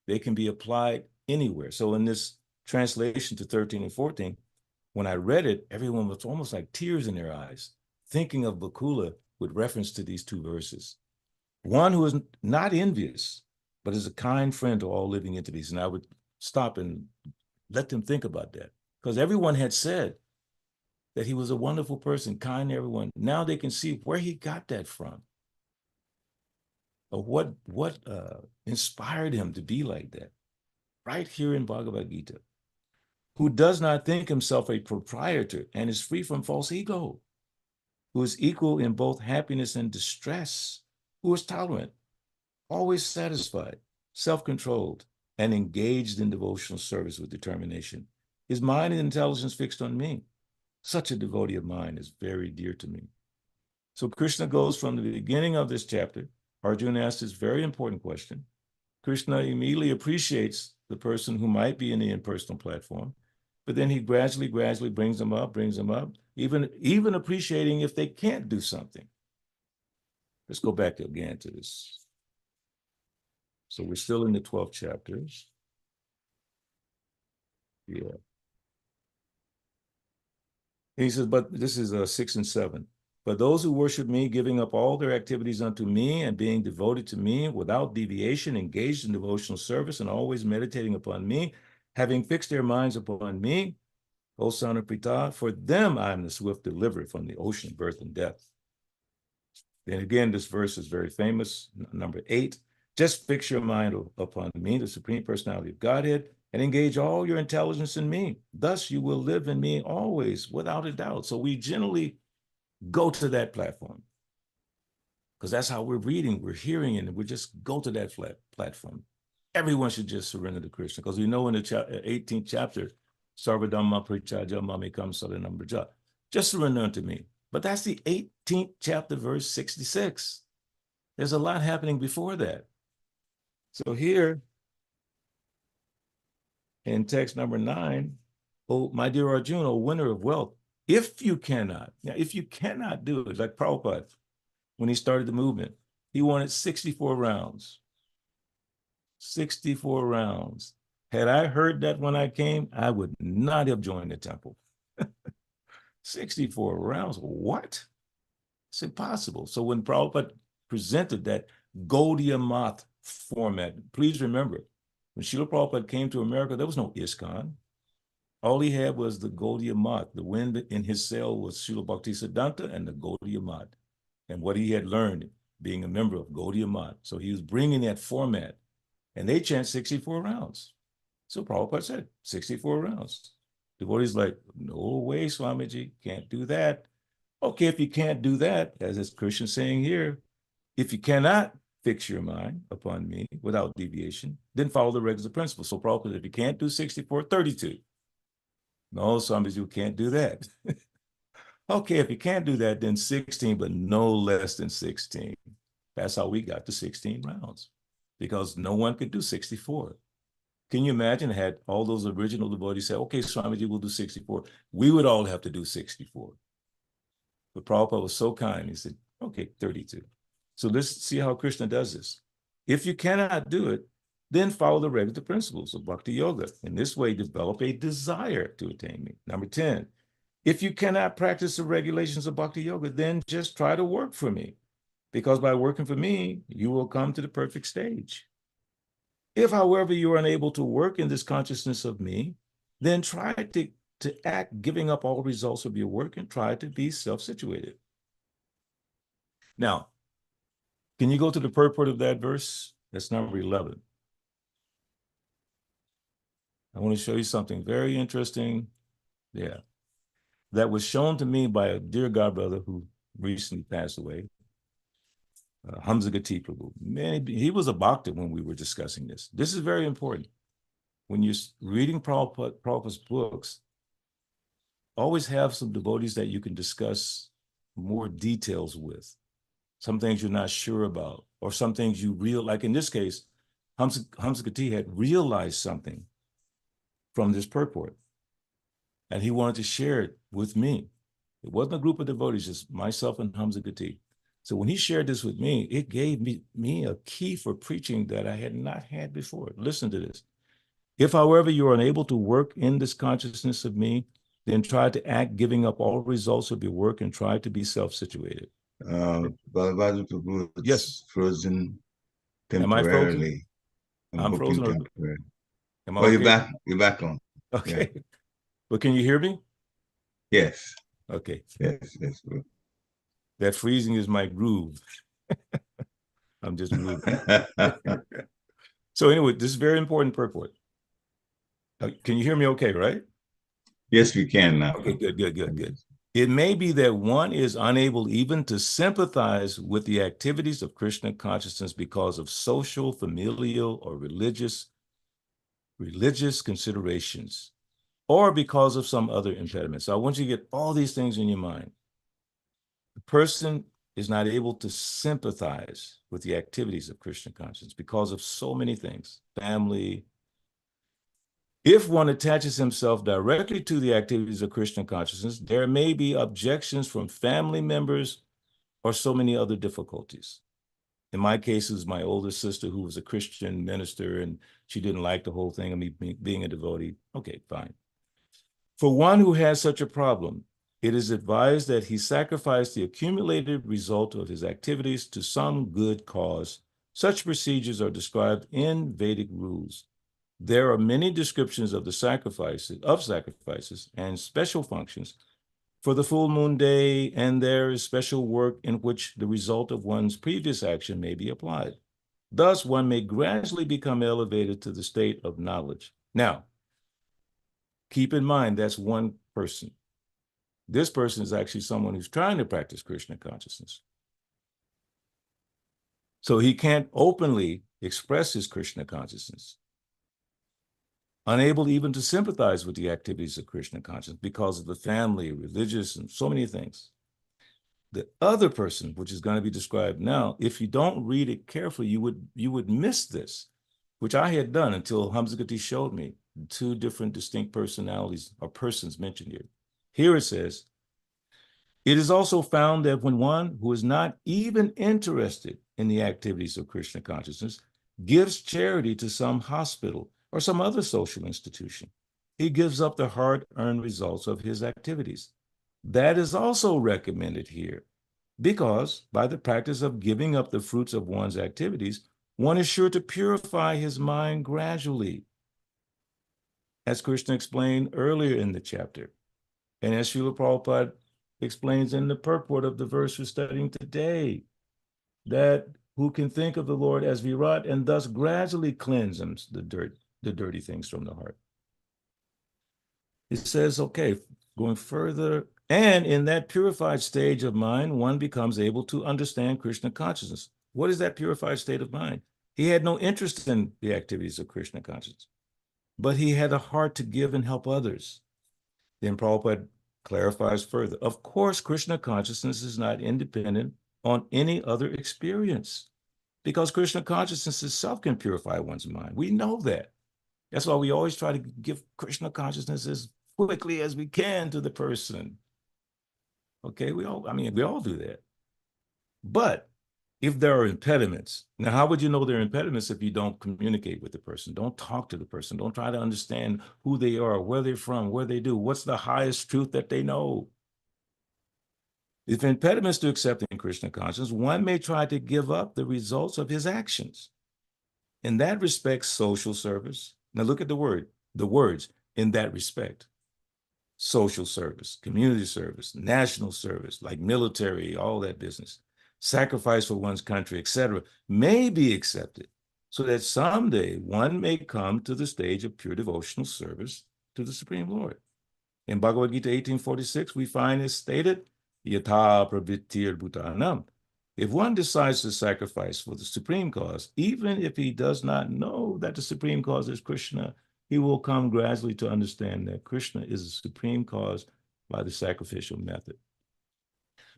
They can be applied anywhere. So in this translation to 13 and 14, when I read it, everyone was almost like tears in their eyes, thinking of Bakula with reference to these 2 verses. One who is not envious, but is a kind friend to all living entities. And I would stop and let them think about that, because everyone had said that he was a wonderful person, kind to everyone. Now they can see where he got that from, or what inspired him to be like that, right here in Bhagavad Gita. Who does not think himself a proprietor and is free from false ego, who is equal in both happiness and distress, who is tolerant, always satisfied, self-controlled, and engaged in devotional service with determination. His mind and intelligence fixed on me. Such a devotee of mine is very dear to me. So Krishna goes from the beginning of this chapter. Arjuna asks this very important question. Krishna immediately appreciates the person who might be in the impersonal platform, but then he gradually brings them up, even appreciating if they can't do something. Let's go back again to this. So we're still in the 12th chapters. Yeah. He says, but this is 6 and 7. But those who worship me, giving up all their activities unto me and being devoted to me without deviation, engaged in devotional service and always meditating upon me, having fixed their minds upon me, O son of Pritha, for them I am the swift deliverer from the ocean of birth and death. Then again, this verse is very famous, number 8. Just fix your mind upon me, the Supreme Personality of Godhead, and engage all your intelligence in me. Thus you will live in me always, without a doubt. So we generally go to that platform, because that's how we're reading, we're hearing, and we just go to that platform. Everyone should just surrender to Krishna, because we know in the 18th chapter, Sarvadhamma Parityajya Mamekam Saranam Braja, just surrender unto me. But that's the 18th chapter, verse 66. There's a lot happening before that. So here, in text number 9, oh, my dear Arjuna, O winner of wealth, if you cannot do it, like Prabhupada, when he started the movement, he wanted 64 rounds. 64 rounds. Had I heard that when I came, I would not have joined the temple. 64 rounds, what? It's impossible. So when Prabhupada presented that Gaudiya Math format, please remember, when Srila Prabhupada came to America, there was no ISKCON. All he had was the Gaudiya Math. The wind in his sail was Srila Bhaktisiddhanta and the Gaudiya Math. and what he had learned being a member of Gaudiya Math. So he was bringing that format, and they chant 64 rounds. So Prabhupada said, 64 rounds. Devotees like, no way, Swamiji, can't do that. Okay, if you can't do that, as Krishna saying here, if you cannot fix your mind upon me without deviation, then follow the regular principle. So Prabhupada, if you can't do 64, 32. No, Swamiji, you can't do that. Okay, if you can't do that, then 16, but no less than 16. That's how we got to 16 rounds, because no one could do 64. Can you imagine had all those original devotees say, okay, Swamiji, we'll do 64. We would all have to do 64. But Prabhupada was so kind, he said, okay, 32. So let's see how Krishna does this. If you cannot do it, then follow the regular principles of Bhakti Yoga. In this way, develop a desire to attain me. Number 10, if you cannot practice the regulations of Bhakti Yoga, then just try to work for me, because by working for me, you will come to the perfect stage. If, however, you are unable to work in this consciousness of me, then try to act giving up all results of your work and try to be self-situated. Now, can you go to the purport of that verse? That's number 11. I want to show you something very interesting. Yeah. That was shown to me by a dear godbrother who recently passed away, Hamza Gati Prabhu. He was a bhakta when we were discussing this. This is very important. When you're reading Prabhupada's books, always have some devotees that you can discuss more details with. Some things you're not sure about, or some things you like in this case, Hamza Gati had realized something from this purport, and he wanted to share it with me. It wasn't a group of devotees, just myself and Hamza Gati. So when he shared this with me, it gave me a key for preaching that I had not had before. Listen to this. If, however, you are unable to work in this consciousness of me, then try to act giving up all results of your work and try to be self-situated. Balabhadra Prabhu, Yes. Frozen Am I frozen? temporarily. I'm frozen. Temporarily. Am I Oh, okay? you're back on. Okay. Yeah. But can you hear me? Yes. Okay. Yes. That freezing is my groove. I'm just grooving. So anyway, this is very important purport. Can you hear me okay, right? Yes, we can now. Okay, good. It may be that one is unable even to sympathize with the activities of Krishna consciousness because of social, familial, or religious considerations, or because of some other impediment. So I want you to get all these things in your mind. The person is not able to sympathize with the activities of Krishna consciousness because of so many things, family. If one attaches himself directly to the activities of Krishna consciousness, there may be objections from family members or so many other difficulties. In my case, it was my older sister who was a Christian minister, and she didn't like the whole thing of me being a devotee. Okay, fine. For one who has such a problem, it is advised that he sacrifice the accumulated result of his activities to some good cause. Such procedures are described in Vedic rules. There are many descriptions of sacrifices and special functions for the full moon day, and there is special work in which the result of one's previous action may be applied. Thus, one may gradually become elevated to the state of knowledge. Now, keep in mind, that's one person. This person is actually someone who's trying to practice Krishna consciousness. So he can't openly express his Krishna consciousness, unable even to sympathize with the activities of Krishna consciousness because of the family, religious, and so many things. The other person, which is going to be described now, if you don't read it carefully, you would miss this, which I had done until Hamza Gati showed me two different distinct personalities or persons mentioned here. Here it says, it is also found that when one who is not even interested in the activities of Krishna consciousness gives charity to some hospital or some other social institution, he gives up the hard-earned results of his activities. That is also recommended here, because by the practice of giving up the fruits of one's activities, one is sure to purify his mind gradually, as Krishna explained earlier in the chapter. And as Srila Prabhupada explains in the purport of the verse we're studying today, that who can think of the Lord as Virat and thus gradually cleanse the dirty things from the heart. It says, okay, going further, and in that purified stage of mind, one becomes able to understand Krishna consciousness. What is that purified state of mind? He had no interest in the activities of Krishna consciousness, but he had a heart to give and help others. Then Prabhupada clarifies further. Of course, Krishna consciousness is not independent on any other experience, because Krishna consciousness itself can purify one's mind. We know that. That's why we always try to give Krishna consciousness as quickly as we can to the person. Okay, we all do that. But if there are impediments, now how would you know there are impediments if you don't communicate with the person? Don't talk to the person. Don't try to understand who they are, where they're from, what they do, what's the highest truth that they know. If impediments to accepting Krishna consciousness, one may try to give up the results of his actions. In that respect, social service. Now look at the words, in that respect. Social service, community service, national service, like military, all that business, sacrifice for one's country, etc., may be accepted, so that someday one may come to the stage of pure devotional service to the Supreme Lord. In Bhagavad Gita 1846, we find it stated, Yatha pravittir bhutanam. If one decides to sacrifice for the supreme cause, even if he does not know that the supreme cause is Krishna, he will come gradually to understand that Krishna is the supreme cause by the sacrificial method.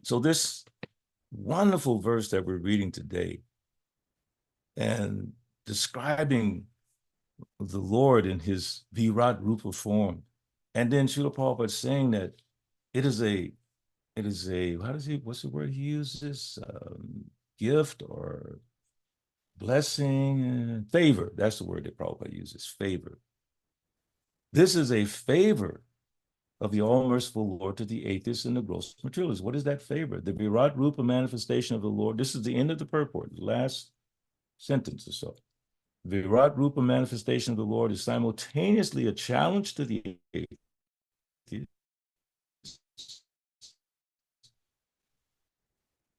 So this wonderful verse that we're reading today and describing the Lord in his Virat Rupa form, and then Srila Prabhupada saying that it is a, what's the word he uses? Gift or blessing, favor. That's the word that Prabhupada uses, favor. This is a favor of the all-merciful Lord to the atheists and the gross materialists. What is that favor? The Virat Rupa manifestation of the Lord. This is the end of the purport, the last sentence or so. Virat Rupa manifestation of the Lord is simultaneously a challenge to the atheists.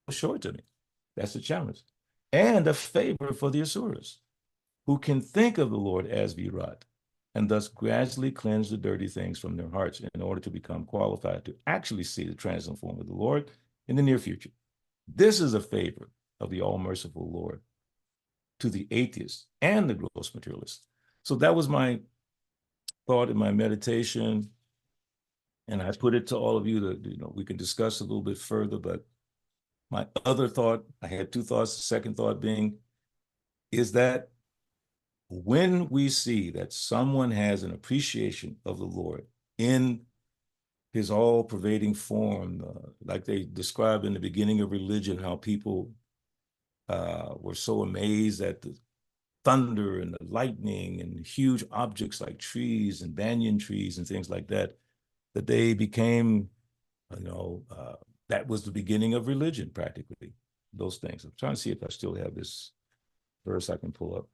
Show it to me. That's the challenge. And a favor for the asuras, who can think of the Lord as Virat, and thus gradually cleanse the dirty things from their hearts in order to become qualified to actually see the transcendent form of the Lord in the near future. This is a favor of the all-merciful Lord to the atheists and the gross materialists. So that was my thought in my meditation, and I put it to all of you that we can discuss a little bit further, but my other thought, I had two thoughts, the second thought being, is that when we see that someone has an appreciation of the Lord in his all-pervading form, like they described in the beginning of religion, how people were so amazed at the thunder and the lightning and huge objects like trees and banyan trees and things like that, that they became, that was the beginning of religion, practically, those things. I'm trying to see if I still have this verse I can pull up.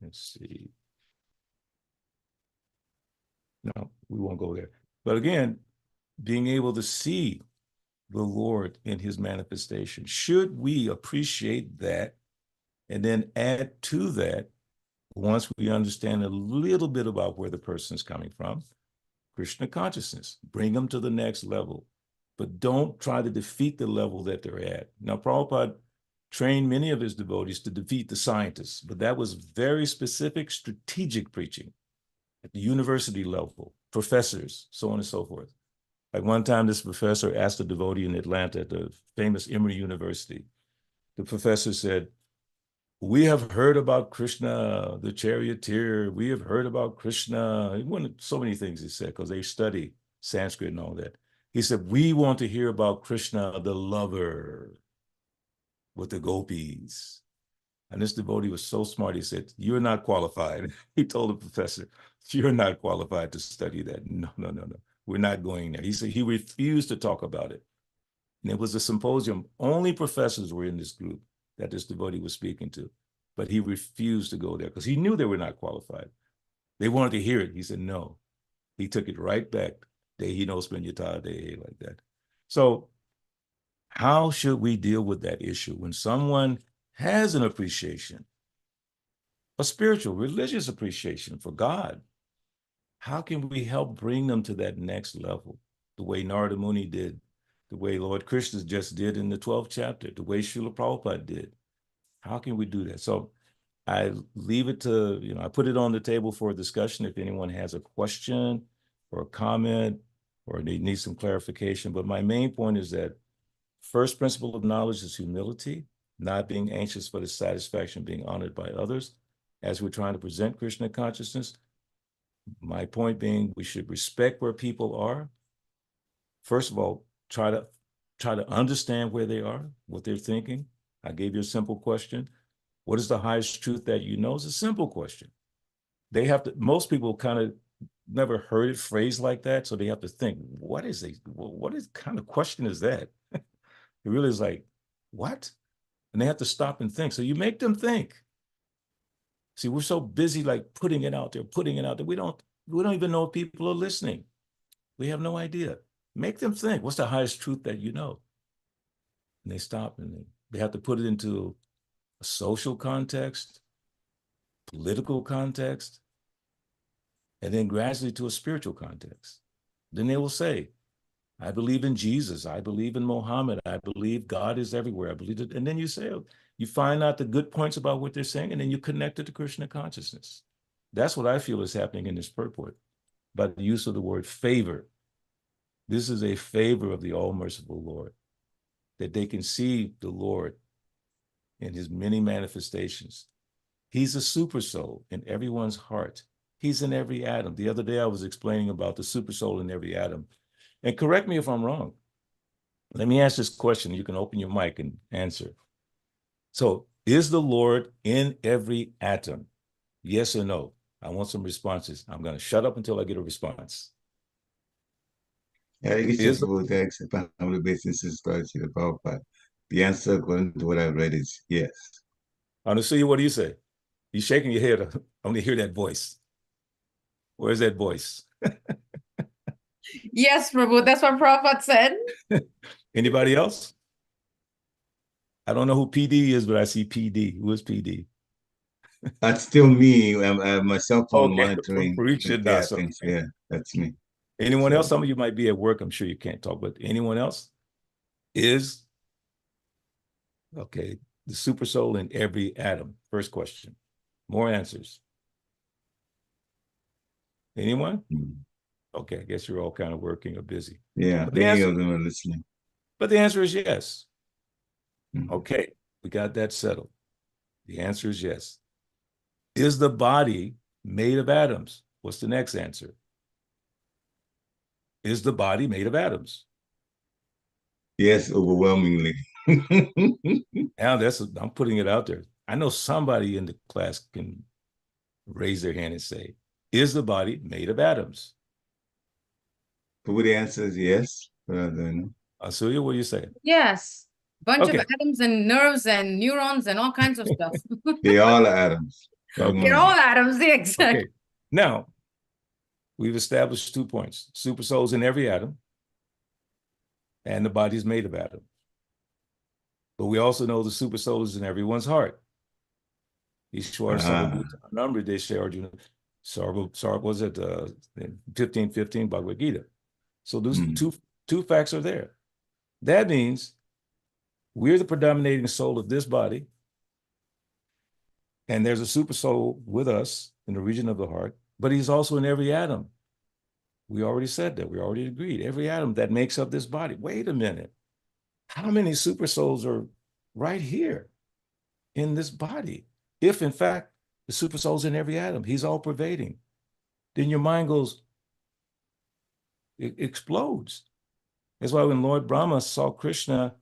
Let's see. No, we won't go there. But again, being able to see the Lord in his manifestation, should we appreciate that and then add to that, once we understand a little bit about where the person's coming from, Krishna consciousness, bring them to the next level, but don't try to defeat the level that they're at. Now, Prabhupada trained many of his devotees to defeat the scientists, but that was very specific strategic preaching at the university level, professors, so on and so forth. Like one time, this professor asked a devotee in Atlanta at the famous Emory University. The professor said, "We have heard about Krishna, the charioteer. We have heard about Krishna." So many things he said, because they study Sanskrit and all that. He said, "We want to hear about Krishna, the lover with the gopis." And this devotee was so smart, he said, "You're not qualified." He told the professor, "You're not qualified to study that. No. We're not going there." He said he refused to talk about it. And it was a symposium. Only professors were in this group that this devotee was speaking to. But he refused to go there because he knew they were not qualified. They wanted to hear it. He said no. He took it right back Dehi no spanyata dehi, like that. So how should we deal with that issue when someone has an appreciation, a spiritual, religious appreciation for God? How can we help bring them to that next level, the way Narada Muni did, the way Lord Krishna just did in the 12th chapter, the way Srila Prabhupada did? How can we do that? So I leave it to, I put it on the table for a discussion if anyone has a question or a comment or they need some clarification. But my main point is that first principle of knowledge is humility, not being anxious for the satisfaction of being honored by others. As we're trying to present Krishna consciousness, my point being we should respect where people are. First of all, try to understand where they are, what they're thinking. I gave you a simple question. What is the highest truth that you know? It's a simple question. Most people kind of never heard it phrased like that, so they have to think, what kind of question is that? It really is like, what? And they have to stop and think. So you make them think. See, we're so busy like putting it out there. We don't even know if people are listening. We have no idea. Make them think, what's the highest truth that you know? And they stop and they have to put it into a social context, political context, and then gradually to a spiritual context. Then they will say, I believe in Jesus. I believe in Muhammad. I believe God is everywhere. I believe it. And then you find out the good points about what they're saying, and then you connect it to Krishna consciousness. That's what I feel is happening in this purport by the use of the word favor. This is a favor of the all-merciful Lord, that they can see the Lord in his many manifestations. He's a super soul in everyone's heart. He's in every atom. The other day I was explaining about the super soul in every atom. And correct me if I'm wrong. Let me ask this question. You can open your mic and answer. So, is the Lord in every atom? Yes or no? I want some responses. I'm going to shut up until I get a response. Yeah, I guess people that accept on the basis is started to the Prabhupada. The answer, according to what I read, is yes. Honestly, what do you say? You're shaking your head. I want to hear that voice. Where's that voice? Yes, Prabhu, that's what Prabhupada said. Anybody else? I don't know who PD is, but I see PD. Who is PD? That's still me. I have my cell phone Okay, monitoring. Parikshit Yeah, Das, okay. yeah, that's me. Anyone else? Some of you might be at work. I'm sure you can't talk, but anyone else? Is, okay, the super soul in every atom. First question. More answers. Anyone? Okay, I guess you're all kind of working or busy. Yeah, many of them are listening. But the answer is yes. Okay, we got that settled. The answer is yes. Is the body made of atoms? What's the next answer? Is the body made of atoms? Yes, overwhelmingly. Now I'm putting it out there. I know somebody in the class can raise their hand and say, is the body made of atoms? But the answer is yes. Asuya, what do you say? Yes. Bunch of atoms and nerves and neurons and all kinds of stuff. They all are atoms. They're all atoms, exactly. Okay. Now, we've established 2 points. Super souls in every atom, and the body is made of atoms. But we also know the super soul is in everyone's heart. Ishwar Sarvabhuta Namri Deshe Arjuna Sarva was it 15:15 Bhagavad Gita. So those two facts are there. That means we're the predominating soul of this body, and there's a super soul with us in the region of the heart, but he's also in every atom. We already said that. We already agreed. Every atom that makes up this body. Wait a minute. How many super souls are right here in this body? If, in fact, the super soul's in every atom, he's all pervading, then your mind goes, it explodes. That's why when Lord Brahma saw Krishna,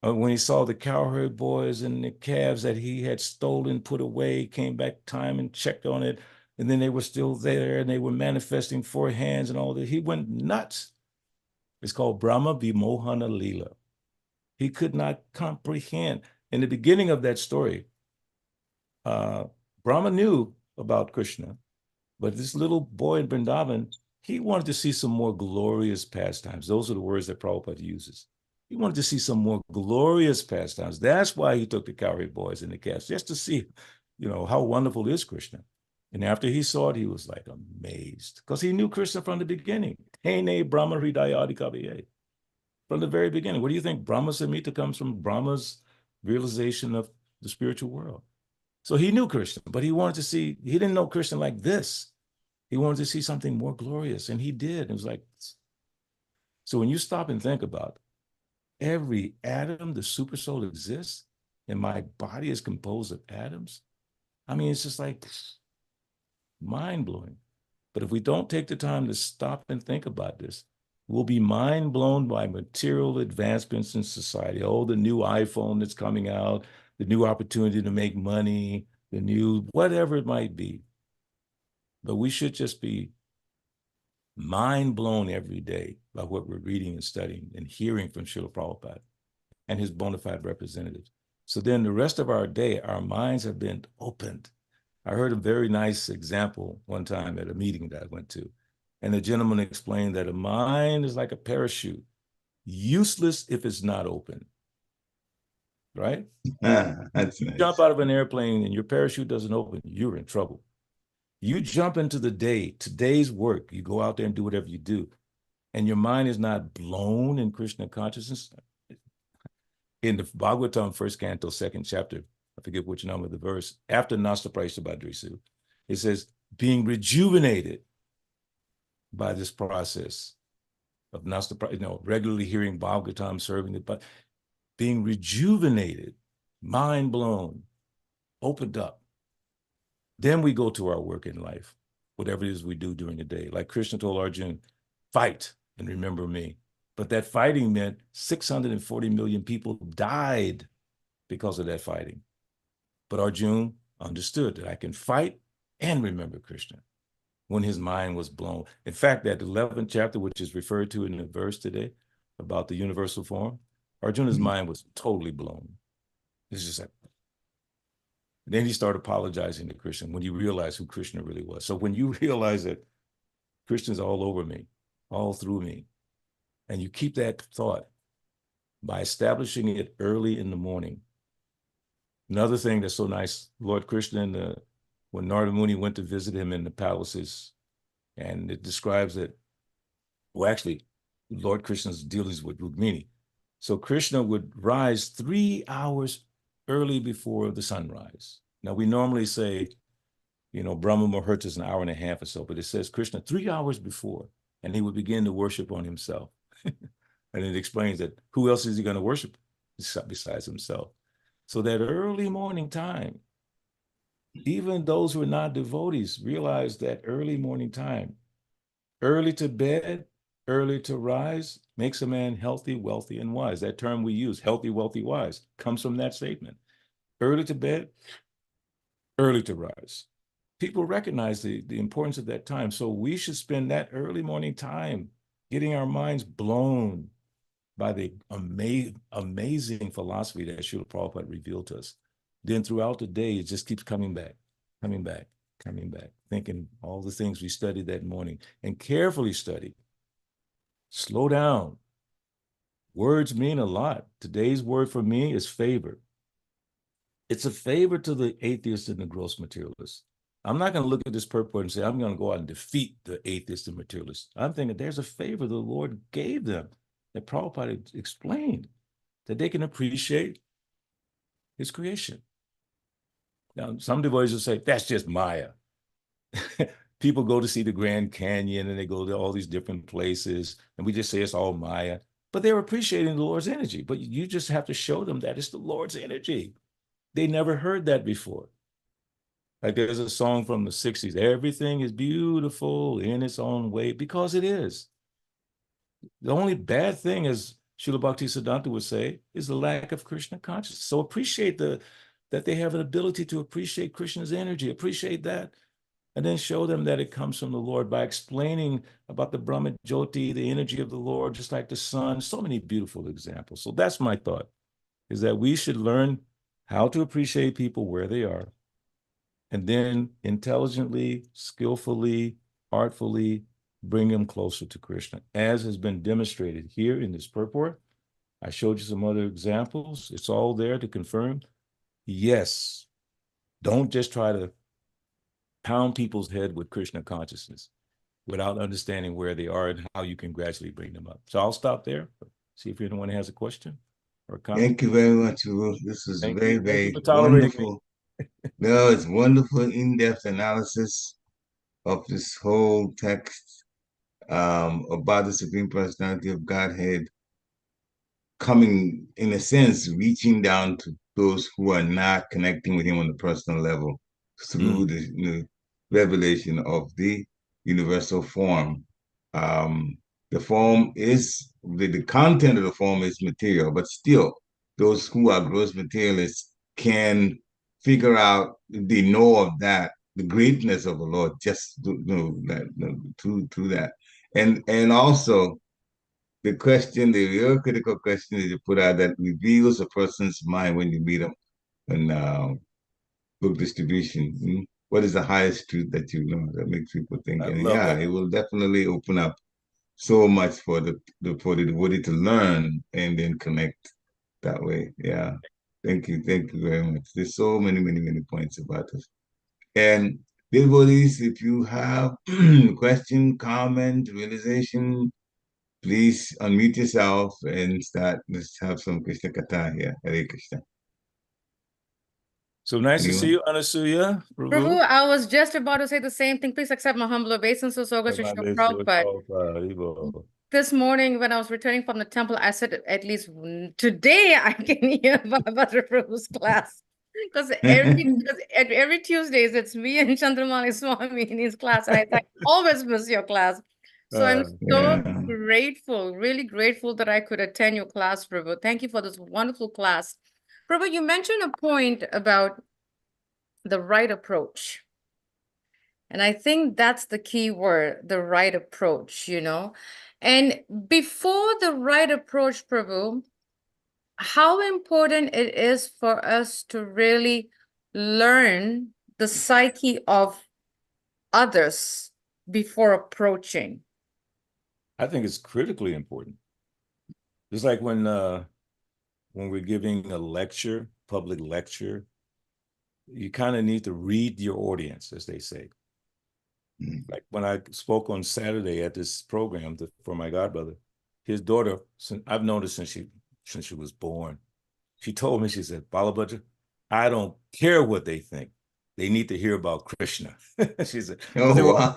when he saw the cowherd boys and the calves that he had stolen, put away, came back time and checked on it, and then they were still there and they were manifesting 4 hands and all that, he went nuts. It's called Brahma Vimohana Leela. He could not comprehend. In the beginning of that story, Brahma knew about Krishna, but this little boy in Vrindavan He wanted to see some more glorious pastimes. Those are the words that Prabhupada uses. He wanted to see some more glorious pastimes. That's why he took the cowherd boys and the cats, just to see, how wonderful is Krishna. And after he saw it, he was like amazed, because he knew Krishna from the beginning. Hene Brahma Hridayadi Kaviye. From the very beginning. What do you think? Brahma Samhita comes from Brahma's realization of the spiritual world. So he knew Krishna, but he wanted to see, he didn't know Krishna like this. He wanted to see something more glorious, and he did. It was like, so when you stop and think about every atom, the super soul exists, and my body is composed of atoms. I mean, it's just like mind-blowing. But if we don't take the time to stop and think about this, we'll be mind blown by material advancements in society. Oh, the new iPhone that's coming out, the new opportunity to make money, the new whatever it might be. But we should just be mind blown every day by what we're reading and studying and hearing from Srila Prabhupada and his bona fide representatives. So then the rest of our day, our minds have been opened. I heard a very nice example one time at a meeting that I went to. And the gentleman explained that a mind is like a parachute, useless if it's not open, right? That's You nice. jump out of an airplane and your parachute doesn't open, you're in trouble. You jump into the day, today's work, you go out there and do whatever you do, and your mind is not blown in Krishna consciousness. In the Bhagavatam, first canto, second chapter, I forget which number of the verse, after Nasta Praishabhadrisu, it says, being rejuvenated by this process of Nasta, regularly hearing Bhagavatam, serving it, but being rejuvenated, mind blown, opened up. Then we go to our work in life, whatever it is we do during the day. Like Krishna told Arjuna, fight and remember me. But that fighting meant 640 million people died because of that fighting. But Arjuna understood that I can fight and remember Krishna when his mind was blown. In fact, that 11th chapter, which is referred to in the verse today about the universal form, Arjuna's mind was totally blown. It's just like, then he started apologizing to Krishna when he realized who Krishna really was. So when you realize that Krishna's all over me, all through me, and you keep that thought by establishing it early in the morning. Another thing that's so nice, Lord Krishna, when Narada Muni went to visit him in the palaces, and it describes that, well, actually, Lord Krishna's dealings with Rukmini. So Krishna would rise 3 hours early before the sunrise. Now, we normally say, Brahma Muhurta is an hour and a half or so, but it says Krishna 3 hours before, and he would begin to worship on himself. And it explains that who else is he going to worship besides himself? So that early morning time, even those who are not devotees realize that early morning time, early to bed, early to rise, makes a man healthy, wealthy, and wise. That term we use, healthy, wealthy, wise, comes from that statement. Early to bed, early to rise. People recognize the importance of that time. So we should spend that early morning time getting our minds blown by the amazing philosophy that Srila Prabhupada revealed to us. Then throughout the day, it just keeps coming back, thinking all the things we studied that morning, and carefully study. Slow down. Words mean a lot. Today's word for me is favor. It's a favor to the atheist and the gross materialist. I'm not going to look at this purport and say, I'm going to go out and defeat the atheist and materialist. I'm thinking there's a favor the Lord gave them that Prabhupada explained, that they can appreciate his creation. Now, some devotees will say, that's just Maya. People go to see the Grand Canyon and they go to all these different places, and we just say it's all Maya. But they're appreciating the Lord's energy. But you just have to show them that it's the Lord's energy. They never heard that before. Like there's a song from the 60s, everything is beautiful in its own way, because it is. The only bad thing, as Srila Bhaktisiddhanta would say, is the lack of Krishna consciousness. So appreciate that they have an ability to appreciate Krishna's energy, appreciate that, and then show them that it comes from the Lord by explaining about the Brahma Jyoti, the energy of the Lord, just like the sun. So many beautiful examples. So that's my thought, is that we should learn how to appreciate people where they are, and then intelligently, skillfully, artfully bring them closer to Krishna, as has been demonstrated here in this purport. I showed you some other examples. It's all there to confirm. Yes, don't just try to pound people's head with Krishna consciousness without understanding where they are and how you can gradually bring them up. So I'll stop there. See if anyone has a question or a comment. Thank you very much, Prabhu. This was Thank very, you. Thank you very for tolerating me. wonderful. No, it's wonderful in-depth analysis of this whole text about the Supreme Personality of Godhead coming, in a sense, reaching down to those who are not connecting with him on the personal level through the revelation of the universal form. The form is, the content of the form is material, but still, those who are gross materialists can figure out, they know of that, the greatness of the Lord, just through that. And also, the question, the real critical question is you put out that reveals a person's mind when you meet them in book distribution. What is the highest truth that you know that makes people think? I And love yeah, that. it will definitely open up so much for the devotee to learn and then connect that way. Yeah. Thank you very much. There's so many points about this. And devotees, if you have question, comment, realization, please unmute yourself and start. Let's have some Krishna Katha here. Hare Krishna. So nice to see Anyone? you, Anasuya. Prabhu, I was just about to say the same thing. Please accept my humble obeisance to August Prabhupada. This morning, when I was returning from the temple, I said, at least today I can hear Balabhadra Prabhu's class. Because every Tuesdays, it's me and Chandramali Swami in his class. And I always miss your class. So I'm so grateful, really grateful that I could attend your class, Prabhu. Thank you for this wonderful class. Prabhu, you mentioned a point about the right approach. And I think that's the key word, the right approach, you know. And before the right approach, Prabhu, how important it is for us to really learn the psyche of others before approaching. I think it's critically important. Just like when we're giving a lecture, public lecture, you kind of need to read your audience, as they say. Like when I spoke on Saturday at this program for my godbrother, his daughter, I've known her since she was born. She told me, she said, Balabhadra, I don't care what they think. They need to hear about Krishna. She said, because they were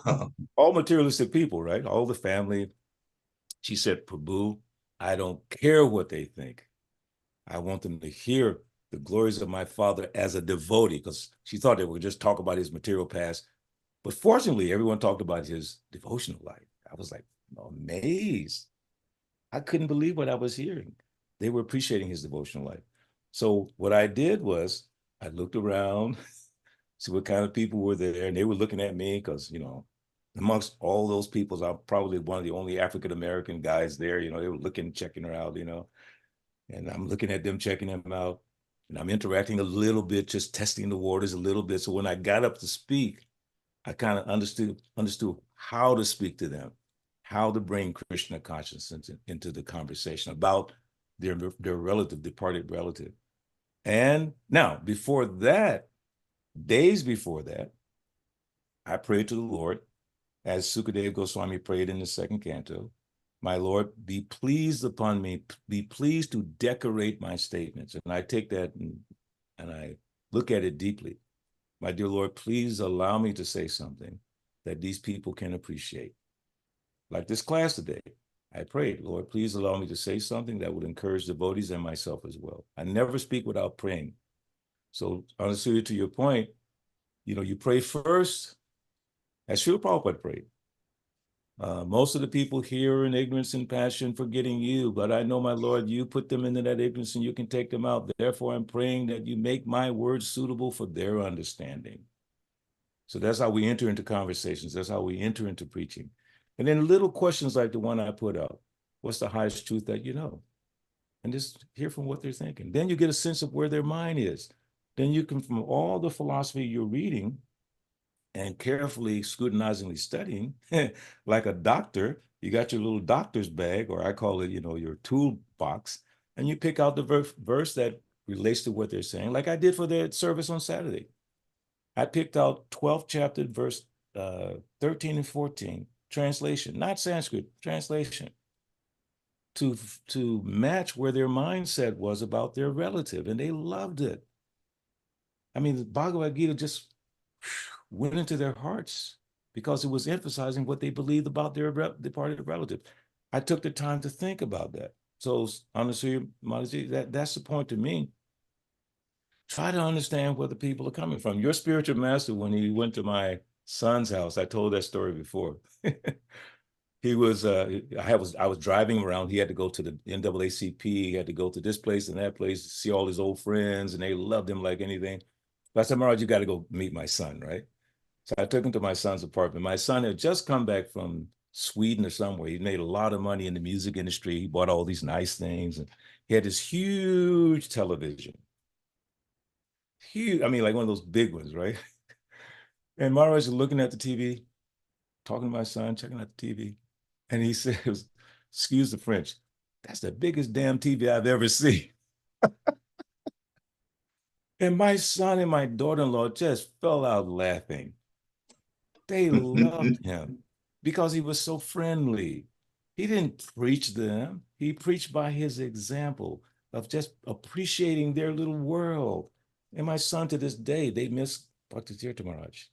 all materialistic people, right? All the family. She said, Prabhu, I don't care what they think. I want them to hear the glories of my father as a devotee, because she thought they would just talk about his material past. But fortunately, everyone talked about his devotional life. I was like amazed. I couldn't believe what I was hearing. They were appreciating his devotional life. So what I did was I looked around, see what kind of people were there, and they were looking at me because, you know, amongst all those people, I'm probably one of the only African-American guys there. You know, they were looking, checking her out, you know, and I'm looking at them, checking them out, and I'm interacting a little bit, just testing the waters a little bit. So when I got up to speak, I kind of understood how to speak to them, how to bring Krishna consciousness into the conversation about their relative, departed relative. And now, before that, days before that, I prayed to the Lord, as Sukadeva Goswami prayed in the second canto, my Lord, be pleased upon me, be pleased to decorate my statements. And I take that and I look at it deeply. My dear Lord, please allow me to say something that these people can appreciate. Like this class today, I prayed, Lord, please allow me to say something that would encourage devotees and myself as well. I never speak without praying. So, honestly, to your point, you know, you pray first, as Srila Prabhupada prayed. Most of the people here are in ignorance and passion, forgetting you, but I know, my Lord, you put them into that ignorance and you can take them out. Therefore, I'm praying that you make my words suitable for their understanding. So that's how we enter into conversations. That's how we enter into preaching. And then little questions like the one I put out. What's the highest truth that you know? And just hear from what they're thinking. Then you get a sense of where their mind is. Then you can, from all the philosophy you're reading, and carefully, scrutinizingly studying, like a doctor, you got your little doctor's bag, or I call it, your toolbox, and you pick out the verse that relates to what they're saying, like I did for the service on Saturday. I picked out 12th chapter, verse 13 and 14, translation, not Sanskrit, translation, to match where their mindset was about their relative, and they loved it. I mean, the Bhagavad Gita just went into their hearts because it was emphasizing what they believed about their departed relative. I took the time to think about that. So honestly, Mataji, that's the point to me. Try to understand where the people are coming from. Your spiritual master, when he went to my son's house, I told that story before. He was, I was driving around. He had to go to the NAACP. He had to go to this place and that place to see all his old friends, and they loved him like anything. But I said, Maharaj, you got to go meet my son, right? So I took him to my son's apartment. My son had just come back from Sweden or somewhere. He made a lot of money in the music industry. He bought all these nice things, and he had this huge television. Huge, I mean, like one of those big ones, right? And Maharaj is looking at the TV, talking to my son, checking out the TV. And he says, excuse the French, that's the biggest damn TV I've ever seen. And my son and my daughter-in-law just fell out laughing. They loved him because he was so friendly. He didn't preach them. He preached by his example of just appreciating their little world. And my son, to this day, they miss Bhattacharya Maharaj.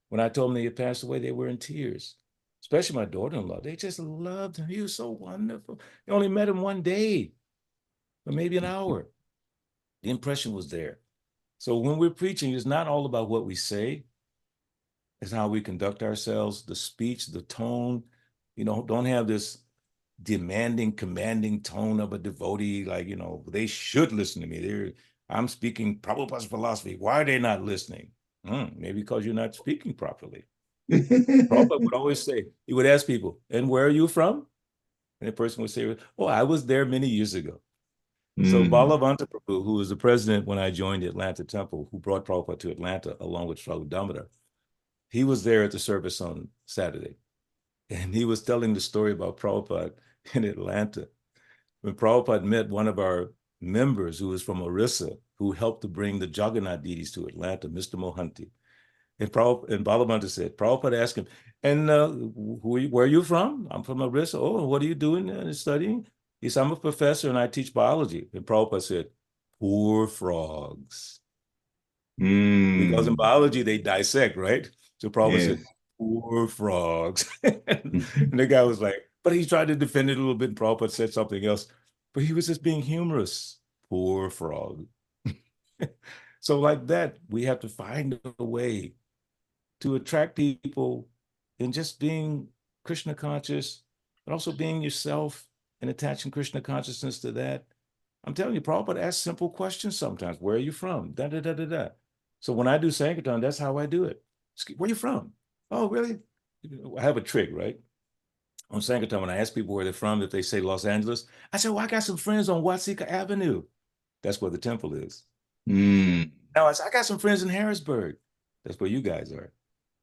When I told them they had passed away, they were in tears. Especially my daughter-in-law. They just loved him. He was so wonderful. They only met him one day, or maybe an hour. The impression was there. So when we're preaching, it's not all about what we say. It's how we conduct ourselves, the speech, the tone. Don't have this demanding, commanding tone of a devotee, like, they should listen to me. I'm speaking Prabhupada's philosophy. Why are they not listening? Maybe because you're not speaking properly. Prabhupada would always say, he would ask people, and where are you from? And the person would say, oh, I was there many years ago. So Balabhadra Prabhu, who was the president when I joined the Atlanta temple, who brought Prabhupada to Atlanta along with Sri Damodar, he was there at the service on Saturday. And he was telling the story about Prabhupada in Atlanta. When Prabhupada met one of our members who was from Orissa, who helped to bring the Jagannath deities to Atlanta, Mr. Mohanty. And Balabhadra said, Prabhupada asked him, and where are you from? I'm from Orissa. Oh, what are you doing studying? He said, I'm a professor and I teach biology. And Prabhupada said, poor frogs. Because in biology, they dissect, right? So Prabhupada said, poor frogs. And the guy was like, but he tried to defend it a little bit, and Prabhupada said something else. But he was just being humorous. Poor frog. So like that, we have to find a way to attract people in just being Krishna conscious, but also being yourself and attaching Krishna consciousness to that. I'm telling you, Prabhupada asks simple questions sometimes. Where are you from? Da, da, da, da, da. So when I do Sankirtan, that's how I do it. Where are you from? Oh, really? I have a trick, right? On Sankirtan, when I ask people where they're from, if they say Los Angeles, I say, well, I got some friends on Watsika Avenue. That's where the temple is. Now I say, I got some friends in Harrisburg. That's where you guys are.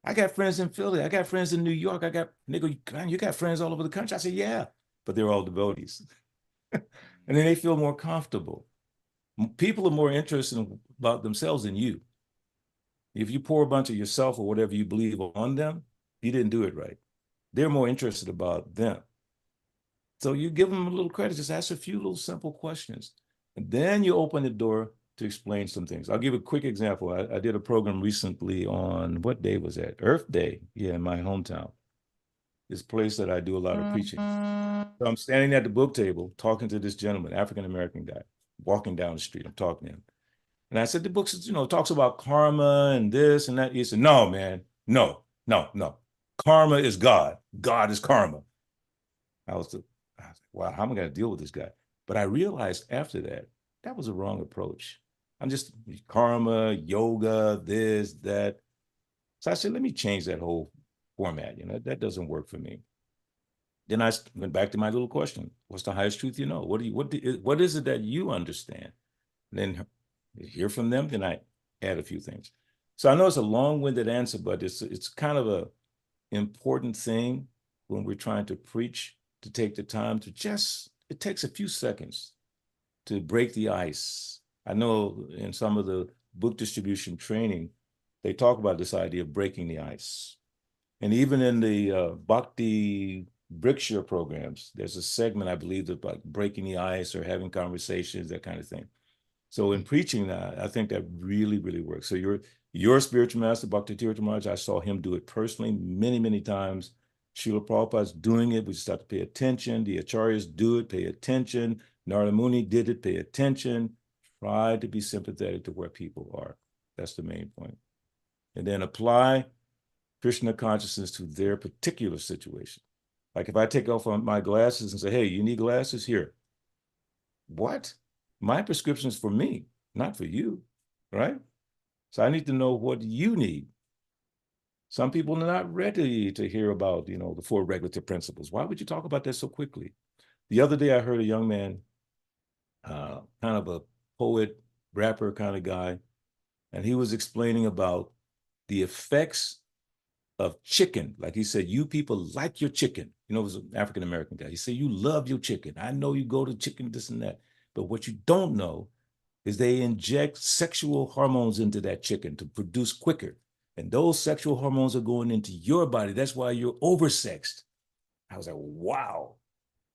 I got friends in Philly. I got friends in New York. And they go, man, you got friends all over the country. I say, yeah, but they're all devotees. And then they feel more comfortable. People are more interested about themselves than you. If you pour a bunch of yourself or whatever you believe on them, you didn't do it right. They're more interested about them. So you give them a little credit, just ask a few little simple questions. And then you open the door to explain some things. I'll give a quick example. I did a program recently on, what day was that? Earth Day, in my hometown. This place that I do a lot of preaching. So I'm standing at the book table talking to this gentleman, African-American guy, walking down the street. I'm talking to him. And I said, the book, talks about karma and this and that. He said, no, man, no. Karma is God. God is karma. I was like, wow, how am I going to deal with this guy? But I realized after that was a wrong approach. I'm just karma, yoga, this, that. So I said, let me change that whole format. That doesn't work for me. Then I went back to my little question. What's the highest truth you know? What is it that you understand? And then hear from them. Then I add a few things. So I know it's a long-winded answer, but it's kind of a important thing when we're trying to preach, to take the time to it takes a few seconds to break the ice. I know in some of the book distribution training, they talk about this idea of breaking the ice. And even in the Bhakti Bricksha programs, there's a segment, I believe, about breaking the ice or having conversations, that kind of thing. So in preaching that, I think that really, really works. So your spiritual master, Bhattacharya Maharaj, I saw him do it personally many, many times. Srila Prabhupada's doing it. We just have to pay attention. The acharyas do it, pay attention. Narada Muni did it, pay attention. Try to be sympathetic to where people are. That's the main point. And then apply Krishna consciousness to their particular situation. Like if I take off my glasses and say, hey, you need glasses? Here. What? My prescription is for me, not for you, right? So I need to know what you need. Some people are not ready to hear about, the 4 regulative principles. Why would you talk about that so quickly? The other day I heard a young man, kind of a poet, rapper kind of guy, and he was explaining about the effects of chicken. Like he said, you people like your chicken. It was an African-American guy. He said, you love your chicken. I know you go to chicken, this and that. But what you don't know is they inject sexual hormones into that chicken to produce quicker. And those sexual hormones are going into your body. That's why you're oversexed. I was like, wow,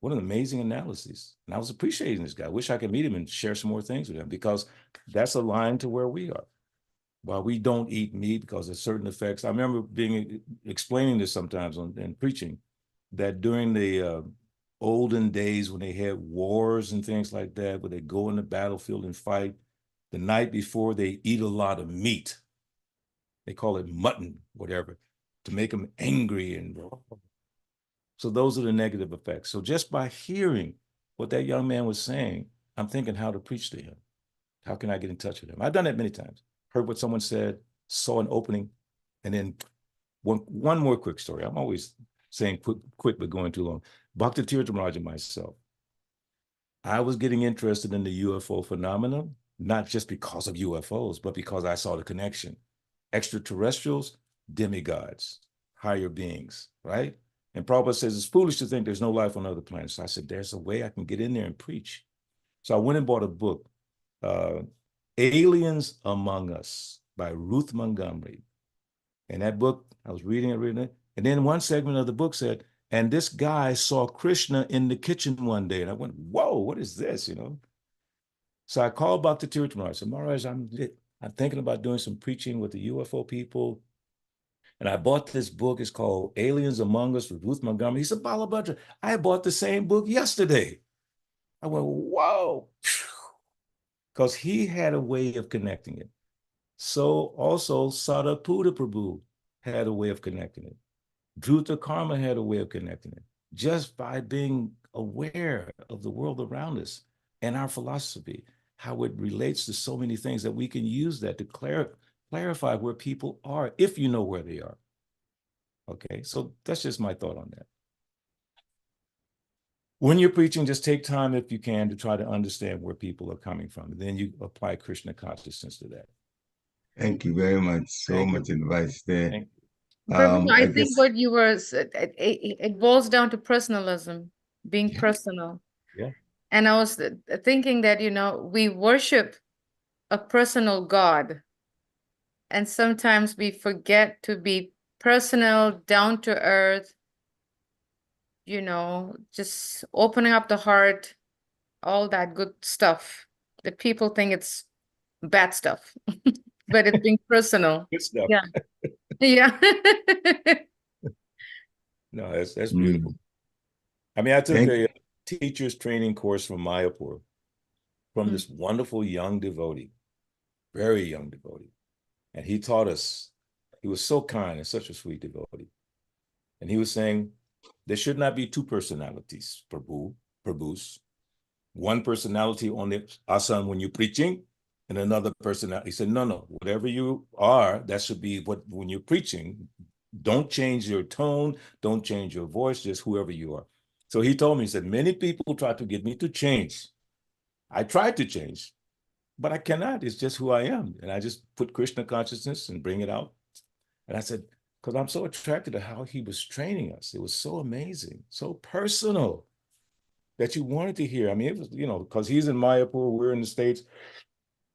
what an amazing analysis. And I was appreciating this guy. I wish I could meet him and share some more things with him, because that's aligned to where we are. While we don't eat meat because of certain effects. I remember explaining this sometimes in preaching, that during the olden days when they had wars and things like that, where they go in the battlefield and fight, the night before they eat a lot of meat. They call it mutton, whatever, to make them angry. And so those are the negative effects. So just by hearing what that young man was saying, I'm thinking how to preach to him. How can I get in touch with him? I've done that many times. Heard what someone said, saw an opening, and then one more quick story. I'm always saying quick, but going too long. Bhattacharya Maharaj and myself, I was getting interested in the UFO phenomenon, not just because of UFOs, but because I saw the connection. Extraterrestrials, demigods, higher beings, right? And Prabhupada says it's foolish to think there's no life on other planets. So I said, there's a way I can get in there and preach. So I went and bought a book, Aliens Among Us by Ruth Montgomery. And that book, I was reading it. And then one segment of the book said, and this guy saw Krishna in the kitchen one day. And I went, whoa, what is this, So I called Bhattacharya Maharaj. I said, Maharaj, I'm thinking about doing some preaching with the UFO people. And I bought this book. It's called Aliens Among Us with Ruth Montgomery. He said, Balabhadra, I bought the same book yesterday. I went, whoa. Because he had a way of connecting it. So also Sariputta Prabhu had a way of connecting it. Dhruta Karma had a way of connecting it, just by being aware of the world around us and our philosophy, how it relates to so many things, that we can use that to clarify where people are, if you know where they are. Okay, so that's just my thought on that. When you're preaching, just take time, if you can, to try to understand where people are coming from. And then you apply Krishna consciousness to that. Thank you very much. So much advice there. Thank you. Prabhu, I think what you were, it boils down to personalism, being personal. Yeah. And I was thinking that, we worship a personal God. And sometimes we forget to be personal, down to earth, just opening up the heart, all that good stuff that people think it's bad stuff, but it's being personal. Good stuff. Yeah. Yeah. No, that's beautiful. I mean, I took a teacher's training course from Mayapur from this wonderful young devotee, very young devotee. And he taught us, he was so kind and such a sweet devotee. And he was saying, there should not be 2 personalities, Prabhus. One personality on the asana when you're preaching, and another personality. He said, no, whatever you are, that should be when you're preaching. Don't change your tone, don't change your voice, just whoever you are. So he told me, he said, many people try to get me to change. I tried to change, but I cannot. It's just who I am. And I just put Krishna consciousness and bring it out. And I said, because I'm so attracted to how he was training us. It was so amazing, so personal that you wanted to hear. I mean, it was, because he's in Mayapur, we're in the States.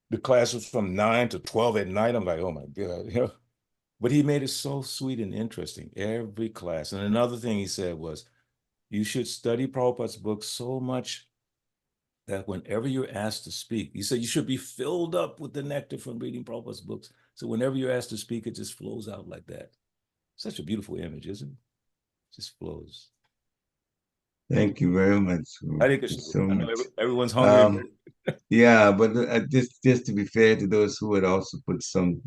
The class was from 9 to 12 at night. I'm like, oh my God. But he made it so sweet and interesting, every class. And another thing he said was, you should study Prabhupada's books so much that whenever you're asked to speak, he said you should be filled up with the nectar from reading Prabhupada's books. So whenever you're asked to speak, it just flows out like that. Such a beautiful image, isn't it? It just flows. Thank you very much. So much. Everyone's hungry. Yeah, but just to be fair to those who had also put some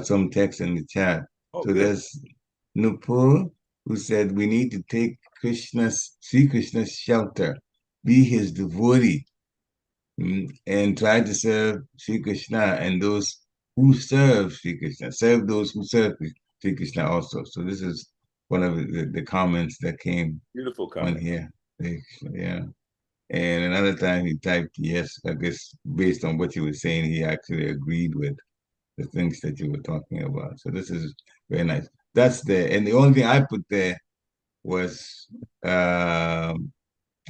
some text in the chat. Oh, so good. There's Nupur, who said we need to take Sri Krishna's shelter, be his devotee, and try to serve Sri Krishna and those who serve Sri Krishna, serve those who serve Sri Krishna also. So this is one of the comments that came Beautiful comment. on here. Yeah. And another time he typed yes. I guess based on what you were saying, he actually agreed with the things that you were talking about. So this is very nice. That's there. And the only thing I put there was the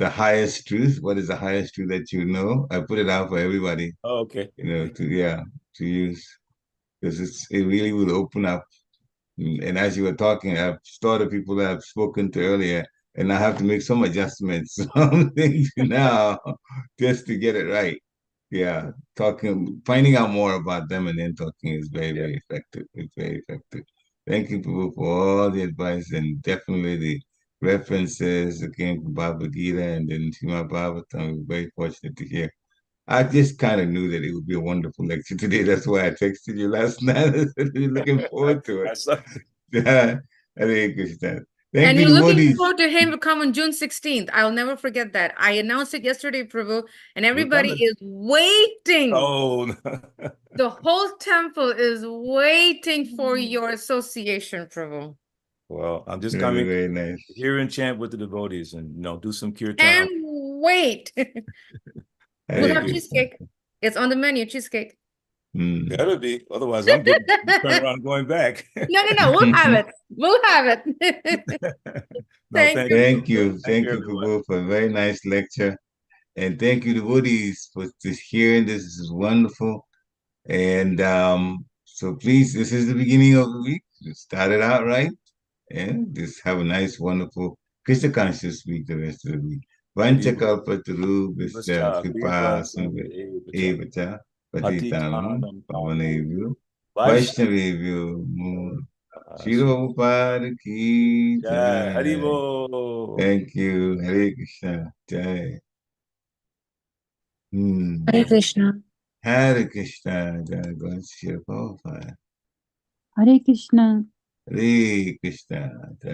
highest truth. What is the highest truth that you know? I put it out for everybody. Oh, okay. To use, because it really will open up. And as you were talking, I've started people that I've spoken to earlier, and I have to make some adjustments, some things now, just to get it right. Yeah, finding out more about them and then talking is very, very effective. It's very effective. Thank you, Prabhu, for all the advice and definitely the references that came from Bhagavad Gita and then Srimad Bhagavatam. We're very fortunate to hear. I just kind of knew that it would be a wonderful lecture today. That's why I texted you last night. We're looking forward to it. Yeah, Hare Krishna. And you're looking forward to him to come on June 16th. I'll never forget that. I announced it yesterday, Prabhu, and everybody is waiting. Oh, the whole temple is waiting for your association, Prabhu. Well, I'm just coming here and chant with the devotees and do some kirtan. And wait. We'll have cheesecake. It's on the menu, cheesecake. Better be. Otherwise, I'm getting turned around going back. No. We'll have it. We'll have it. Thank you, Prabhu, for a very nice lecture. And thank you, devotees, for just hearing this. This is wonderful. And so please, this is the beginning of the week. Just start it out right. And just have a nice, wonderful Krishna conscious week the rest of the week. Vanchakalpataru Vishya Kripa Evacha Patitanam Pavanevyu Vaishnavevyu Shri Prabhupada Ki Jai. Haribo. Thank you. Hare Krishna. Jai. Hare Krishna. Hare Krishna. Jai God Shri Prabhupada. Hare Krishna. Hare Krishna. Jai.